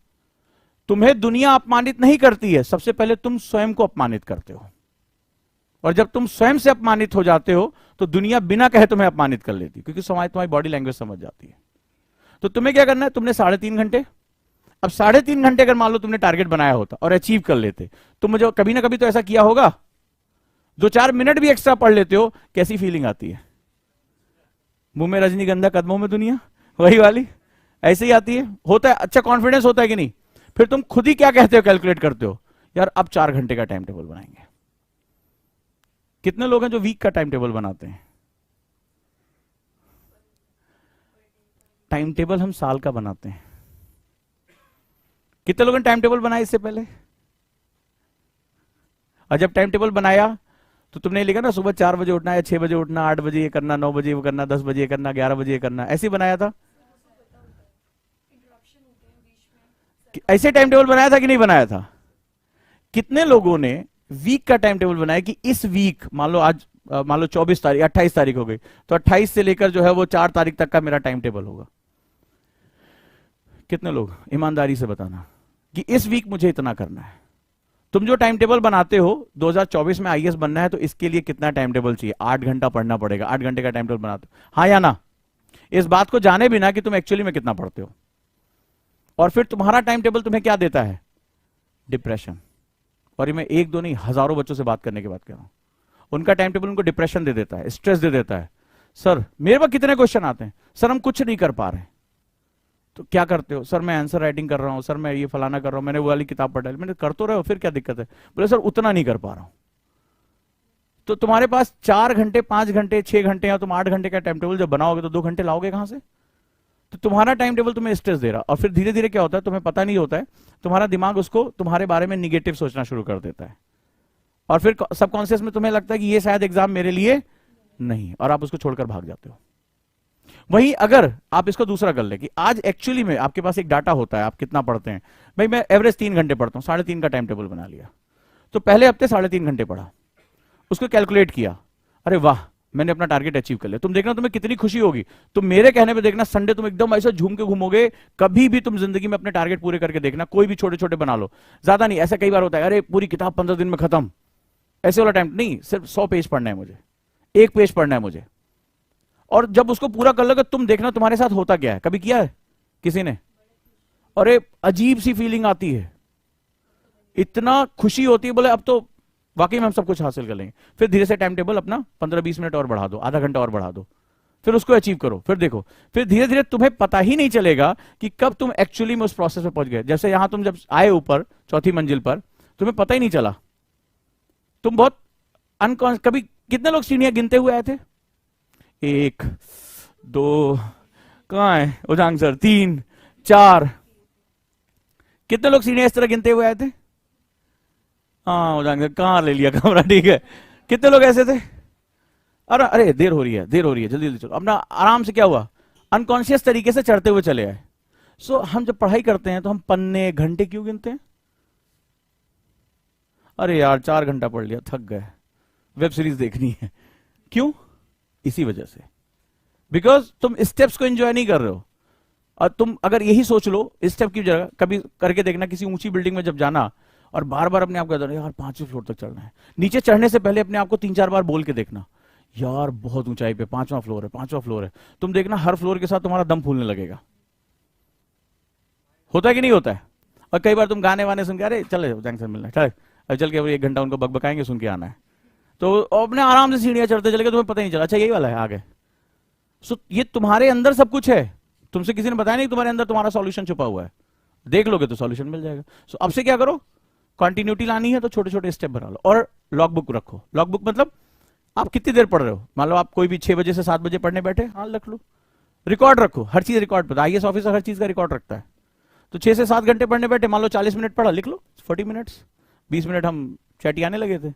तुम्हें दुनिया अपमानित नहीं करती है, सबसे पहले तुम स्वयं को अपमानित करते हो, और जब तुम स्वयं से अपमानित हो जाते हो तो दुनिया बिना कहे तुम्हें अपमानित कर लेती, क्योंकि तुम्हारी बॉडी लैंग्वेज समझ जाती है। तो तुम्हें क्या करना है, तुमने 3.5 घंटे, अब 3.5 घंटे अगर मान लो तुमने टारगेट बनाया होता और अचीव कर लेते, तो मुझे कभी ना कभी तो ऐसा किया होगा, 2-4 मिनट भी एक्स्ट्रा पढ़ लेते हो, कैसी फीलिंग आती है? मुंह में रजनीगंधा कदमों में दुनिया, वही वाली ऐसे ही आती है, होता है, अच्छा कॉन्फिडेंस होता है कि नहीं? फिर तुम खुद ही क्या कहते हो, कैलकुलेट करते हो, यार अब 4 घंटे का टाइम टेबल बनाएंगे। कितने लोग हैं जो वीक का टाइम टेबल बनाते हैं? टाइम टेबल हम साल का बनाते हैं। कितने लोगों ने टाइम टेबल बनाया इससे पहले? और जब टाइम टेबल बनाया तो तुमने लिखा ना सुबह 4 बजे उठना है, 6 बजे उठना, 8 बजे ये करना, 9 बजे वो करना, 10 बजे ये करना, 11 बजे ये करना, ऐसे ही बनाया था? ऐसे टाइम टेबल बनाया था कि नहीं बनाया था? कितने लोगों ने वीक का टाइम टेबल बनाया कि इस वीक, मान लो आज मान लो 24 तारीख, 28 तारीख हो गई, तो 28 से लेकर जो है वो 4 तारीख तक का मेरा टाइम टेबल होगा? कितने लोग, ईमानदारी से बताना कि इस वीक मुझे इतना करना है। तुम जो टाइम टेबल बनाते हो 2024 में आईएएस बनना है, तो इसके लिए कितना टाइम टेबल चाहिए? 8 घंटा पढ़ना पड़ेगा। 8 घंटे का टाइम टेबल बनाते हो, हाँ या ना? इस बात को जाने बिना कि तुम एक्चुअली में कितना पढ़ते हो। और फिर तुम्हारा टाइम टेबल तुम्हें क्या देता है? डिप्रेशन। और ये मैं 1-2 नहीं, हजारों बच्चों से बात करने के बाद कह रहा हूं, उनका टाइम टेबल उनको डिप्रेशन दे देता है, स्ट्रेस दे देता है। सर मेरे पास कितने क्वेश्चन आते हैं, सर हम कुछ नहीं कर पा रहे। तो क्या करते हो? सर मैं आंसर राइटिंग कर रहा हूं, सर मैं ये फलाना कर रहा हूं, मैंने वो वाली किताब पढ़ डाली। मैंने कर तो रहे हो, फिर क्या दिक्कत है? बोले सर उतना नहीं कर पा रहा हूं। तो तुम्हारे पास 4 घंटे, 5 घंटे, 6 घंटे, या तुम 8 घंटे का टाइम टेबल जब बनाओगे तो 2 घंटे लाओगे कहां से? तो तुम्हारा टाइम टेबल तुम्हें स्ट्रेस दे रहा, और फिर धीरे धीरे क्या होता है, तुम्हें पता नहीं होता है, तुम्हारा दिमाग उसको तुम्हारे बारे में निगेटिव सोचना शुरू कर देता है, और फिर सबकॉन्शियस में तुम्हें लगता है कि ये शायद एग्जाम मेरे लिए नहीं, और आप उसको छोड़कर भाग जाते हो। वहीं अगर आप इसको दूसरा कर ले कि आज एक्चुअली में आपके पास एक डाटा होता है, आप कितना पढ़ते हैं। भाई मैं एवरेज 3 घंटे पढ़ता हूं, 3.5 का टाइम टेबल बना लिया, तो पहले हफ्ते 3.5 घंटे पढ़ा, उसको कैलकुलेट किया, अरे वाह मैंने अपना टारगेट अचीव कर लिया। तुम देखना तुम्हें कितनी खुशी होगी। तुम मेरे कहने पे देखना, संडे तुम एकदम ऐसा झूम के घूमोगे। कभी भी तुम जिंदगी में अपने टारगेट पूरे करके देखना, कोई भी छोटे छोटे बना लो, ज्यादा नहीं। ऐसा कई बार होता है, अरे पूरी किताब 15 दिन में खत्म, ऐसे वाला टाइम नहीं, सिर्फ 100 पेज पढ़ना है मुझे, 1 पेज पढ़ना है मुझे। और जब उसको पूरा कर लोगे तुम देखना तुम्हारे साथ होता क्या है। कभी किया है किसी ने? अरे अजीब सी फीलिंग आती है, इतना खुशी होती है, बोले अब तो वाकई में हम सब कुछ हासिल कर लेंगे। फिर धीरे से टाइम टेबल अपना 15-20 मिनट और बढ़ा दो, आधा घंटा और बढ़ा दो, फिर उसको अचीव करो, फिर देखो, फिर धीरे धीरे तुम्हें पता ही नहीं चलेगा कि कब तुम एक्चुअली में उस प्रोसेस में पहुंच गए। जैसे यहां तुम जब आए ऊपर चौथी मंजिल पर, तुम्हें पता ही नहीं चला, तुम बहुत अनकॉन्स। कभी कितने लोग सीढ़ियां गिनते हुए आए थे? 1 2, कहां है उजांग सर, 3 4, कितने लोग सीढ़ियां इस तरह गिनते हुए आए थे? हाँ उजांग सर, कहां ले लिया कमरा, ठीक है। कितने लोग ऐसे थे? अरे अरे देर हो रही है, देर हो रही है, जल्दी जल्दी चलो। अपना आराम से, क्या हुआ, अनकॉन्शियस तरीके से चढ़ते हुए चले आए। सो हम जब पढ़ाई करते हैं तो हम पन्ने घंटे क्यों गिनते हैं? अरे यार 4 घंटा पढ़ लिया, थक गए, वेब सीरीज देखनी है। क्यों? इसी वजह से, बिकॉज तुम स्टेप्स को एंजॉय नहीं कर रहे हो। और तुम अगर यही सोच लो, स्टेप की जगह कभी करके देखना, किसी ऊंची बिल्डिंग में जब जाना और बार बार अपने आप को यार 5वें फ्लोर तक चढ़ना है, नीचे चढ़ने से पहले अपने आप को 3-4 बार बोल के देखना, यार बहुत ऊंचाई पे 5वां फ्लोर है, 5वां फ्लोर है। तुम देखना हर फ्लोर के साथ तुम्हारा दम फूलने लगेगा। होता है कि नहीं होता है? और कई बार तुम गाने वाने सुन के, अरे चले जंक्शन मिलना है, चले अब चल के 1 घंटा उनको बकबकाएंगे, सुन के आना है। तो अपने आराम से सीढ़ियां चढ़ते चले गए, तुम्हें पता ही नहीं चला। अच्छा यही वाला है आगे। सो ये तुम्हारे अंदर सब कुछ है, तुमसे किसी ने बताया नहीं तुम्हारे अंदर तुम्हारा सॉल्यूशन छुपा हुआ है। देख लोगे तो सॉल्यूशन मिल जाएगा। सो अब से क्या करो, कंटिन्यूटी लानी है तो छोटे छोटे स्टेप बना लो, और लॉग बुक रखो। लॉग बुक मतलब आप कितनी देर पढ़ रहे हो। मान लो आप कोई भी 6 बजे से 7 बजे पढ़ने बैठे, हाँ रख लो, रिकॉर्ड रखो, हर चीज रिकॉर्ड पर। आईएएस ऑफिसर हर चीज का रिकॉर्ड रखता है। तो 6 से 7 घंटे पढ़ने बैठे, मान लो 40 मिनट पढ़ा, लिख लो 40 मिनट्स। 20 मिनट हम चैटी आने लगे थे,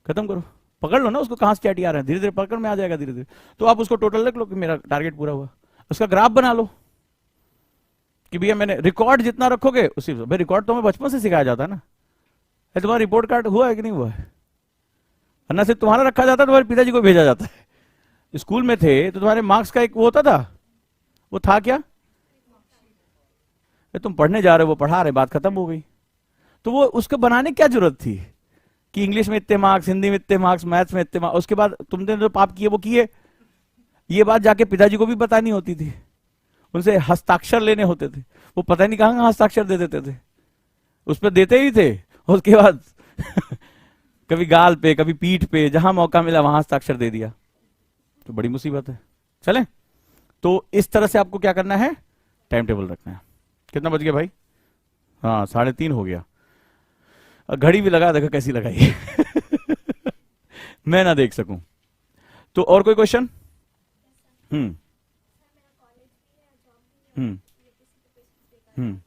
खत्म करो, पकड़ लो ना उसको, कहां से चैटी आ रहे हैं, धीरे धीरे पकड़ में आ जाएगा धीरे धीरे। तो आप उसको टोटल लिख लो कि मेरा टारगेट पूरा हुआ। उसका ग्राफ बना लो कि भैया मैंने रिकॉर्ड जितना रखोगे उसी। भाई रिकॉर्ड तो हमें बचपन से सिखाया जाता है ना। तुम्हारा रिपोर्ट कार्ड हुआ है कि नहीं हुआ है? ना सिर्फ तुम्हारा रखा जाता है, तुम्हारे पिताजी को भेजा जाता है। स्कूल में थे तो तुम्हारे मार्क्स का एक वो होता था, वो था क्या, तुम पढ़ने जा रहे हो, वो पढ़ा रहे, बात खत्म हो गई। तो वो उसको बनाने की क्या जरूरत थी कि इंग्लिश में इतने मार्क्स, हिंदी में इतने मार्क्स, मैथ्स में इतने मार्क्स। उसके बाद तुमने जो पाप किए वो किए। ये बात जाके पिताजी को भी बतानी होती थी, उनसे हस्ताक्षर लेने होते थे। वो पता नहीं कहां हस्ताक्षर दे देते थे, उस पर देते ही थे। उसके बाद कभी गाल पे, कभी पीठ पे, जहां मौका मिला वहां हस्ताक्षर दे दिया, तो बड़ी मुसीबत है। चले, तो इस तरह से आपको क्या करना है, टाइम टेबल रखना है। कितना बज गया भाई? हाँ 3:30 हो गया। घड़ी भी लगा, देखो कैसी लगाई है मैं ना देख सकूं। तो और कोई क्वेश्चन? हम्म हम्म हम्म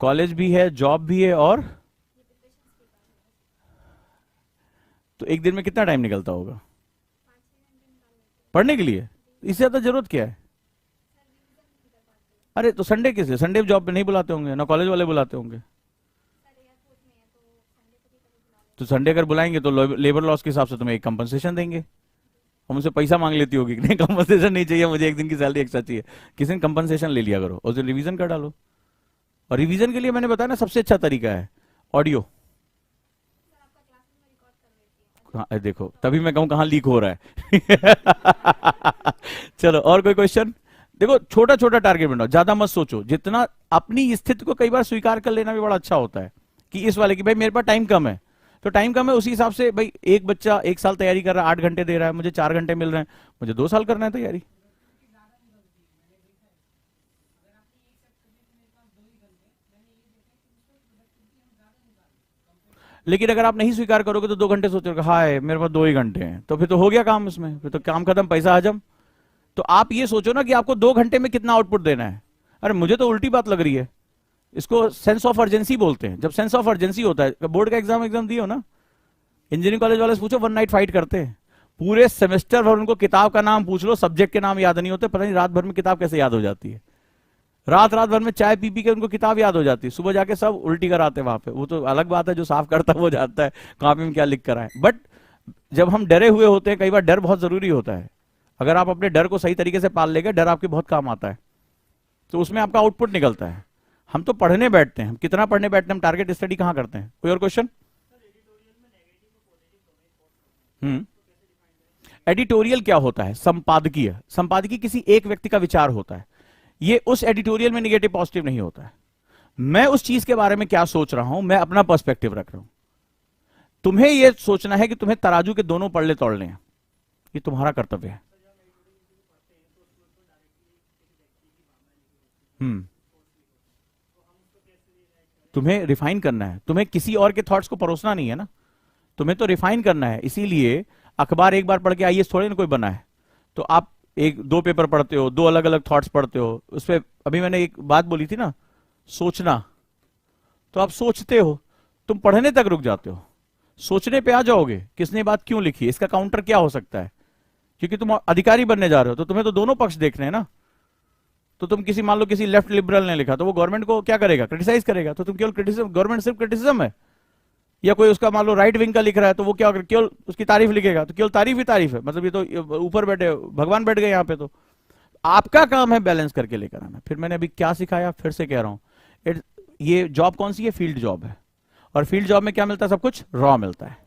कॉलेज भी है, जॉब भी है, और तो एक दिन में कितना टाइम निकलता होगा पढ़ने के लिए? इससे ज्यादा जरूरत क्या है? अरे तो संडे किसे, संडे जॉब पे नहीं बुलाते होंगे ना, कॉलेज वाले बुलाते होंगे। तो संडे अगर बुलाएंगे तो लेबर लॉस के हिसाब से तुम्हें एक कंपनसेशन देंगे। हम उनसे पैसा मांग लेती होगी कि नहीं कंपनसेशन नहीं चाहिए, मुझे एक दिन की सैलरी एक्स्ट्रा चाहिए। किसी दिन कंपनसेशन ले लिया करो, और रिवीजन कर डालो। और रिवीजन के लिए मैंने बताया ना, सबसे अच्छा तरीका है ऑडियो। हाँ देखो, तभी मैं कहूं कहां लीक हो रहा है चलो और कोई क्वेश्चन? देखो छोटा छोटा टारगेट बनाओ, ज्यादा मत सोचो। जितना अपनी स्थिति को कई बार स्वीकार कर लेना भी बड़ा अच्छा होता है, कि इस वाले की भाई मेरे पास टाइम कम है, तो टाइम कम है उसी हिसाब से। भाई एक बच्चा 1 साल तैयारी कर रहा है, 8 घंटे दे रहा है, मुझे 4 घंटे मिल रहे हैं, मुझे 2 साल करना है तैयारी। लेकिन अगर आप नहीं स्वीकार करोगे तो 2 घंटे सोचोगे, हाय मेरे पास 2 ही घंटे हैं, तो फिर तो हो गया काम इसमें, फिर तो काम खत्म, पैसा हजम। तो आप ये सोचो ना कि आपको 2 घंटे में कितना आउटपुट देना है। अरे मुझे तो उल्टी बात लग रही है, इसको सेंस ऑफ अर्जेंसी बोलते हैं। जब सेंस ऑफ अर्जेंसी होता है, बोर्ड का एग्जाम दिए हो ना, इंजीनियरिंग कॉलेज वाले से पूछो, 1 नाइट फाइट करते हैं पूरे सेमेस्टर भर। उनको किताब का नाम पूछ लो, सब्जेक्ट के नाम याद नहीं होते, पता नहीं रात भर में किताब कैसे याद हो जाती है। रात भर में चाय पी के उनको किताब याद हो जाती है, सुबह जाके सब उल्टी कराते वहां पे। वो तो अलग बात है, जो साफ करता है वो जानता है कॉपी में क्या लिख कर आए। बट जब हम डरे हुए होते हैं, कई बार डर बहुत जरूरी होता है। अगर आप अपने डर को सही तरीके से पाल लेंगे, डर आपके बहुत काम आता है, तो उसमें आपका आउटपुट निकलता है। हम तो पढ़ने बैठते हैं, हम कितना पढ़ने बैठते हैं, हम टारगेट स्टडी कहां करते हैं? कोई और क्वेश्चन? एडिटोरियल क्या होता है? संपादकीय। संपादकीय किसी एक व्यक्ति का विचार होता है। ये उस एडिटोरियल में निगेटिव पॉजिटिव नहीं होता है। मैं उस चीज के बारे में क्या सोच रहा हूं, मैं अपना पर्सपेक्टिव रख रहा हूं। तुम्हें यह सोचना है कि तुम्हें तराजू के दोनों पल्ले तोड़ने हैं, ये तुम्हारा कर्तव्य है। तुम्हें रिफाइन करना है, तुम्हें किसी और के थॉट्स को परोसना नहीं है ना, तुम्हें तो रिफाइन करना है। इसीलिए अखबार एक बार पढ़ के आईएएस थोड़े ना कोई बना है। तो आप एक दो पेपर पढ़ते हो, दो अलग अलग थॉट्स पढ़ते हो, उस पर अभी मैंने एक बात बोली थी ना, सोचना, तो आप सोचते हो, तुम पढ़ने तक रुक जाते हो, सोचने पे आ जाओगे किसने बात क्यों लिखी, इसका काउंटर क्या हो सकता है, क्योंकि तुम अधिकारी बनने जा रहे हो तो तुम्हें तो दोनों पक्ष देखने हैं ना। तो तुम किसी, मान लो किसी लेफ्ट लिबरल ने लिखा तो वो गवर्नमेंट को क्या करेगा, क्रिटिसाइज करेगा, तो तुम केवल क्रिटिसिज्म, गवर्नमेंट सिर्फ क्रिटिसिज्म है। या कोई उसका मान लो राइट विंग का लिख रहा है तो वो क्या केवल उसकी तारीफ लिखेगा, तो केवल तारीफ ही तारीफ है, मतलब ये तो ऊपर बैठे भगवान बैठ गए यहाँ पे। तो आपका काम है बैलेंस करके लेकर आना। फिर मैंने अभी क्या सिखाया, फिर से कह रहा हूं, ये जॉब कौन सी है, फील्ड जॉब है, और फील्ड जॉब में क्या मिलता है, सब कुछ रॉ मिलता है।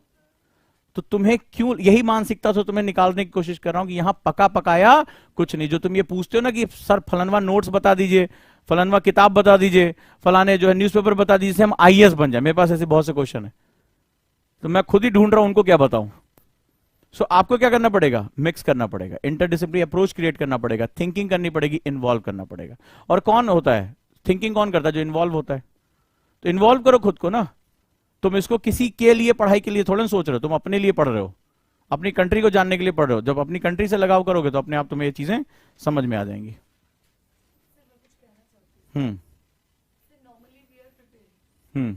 तो तुम्हें क्यों, यही मानसिकता से तुम्हें निकालने की कोशिश कर रहा हूं कि यहां पका पकाया कुछ नहीं। जो तुम ये पूछते हो ना कि सर फलानवा नोट्स बता दीजिए, फलानवा किताब बता दीजिए, फलाने जो है न्यूज़पेपर बता दीजिए, हम आईएएस बन जाए, मेरे पास ऐसे बहुत से क्वेश्चन है, तो मैं खुद ही ढूंढ रहा हूं उनको क्या बताऊं। सो आपको क्या करना पड़ेगा, मिक्स करना पड़ेगा, इंटरडिसिप्लिनरी अप्रोच क्रिएट करना पड़ेगा, थिंकिंग करनी पड़ेगी, इन्वॉल्व करना पड़ेगा। और कौन होता है थिंकिंग, कौन करता है, जो इन्वॉल्व होता है। तो इन्वॉल्व करो खुद को ना, तुम इसको किसी के लिए, पढ़ाई के लिए थोड़ा ना सोच रहे हो, तुम अपने लिए पढ़ रहे हो, अपनी कंट्री को जानने के लिए पढ़ रहे हो। जब अपनी कंट्री से लगाव करोगे तो अपने आप तुम्हें ये चीजें समझ में आ जाएंगी। हम्म।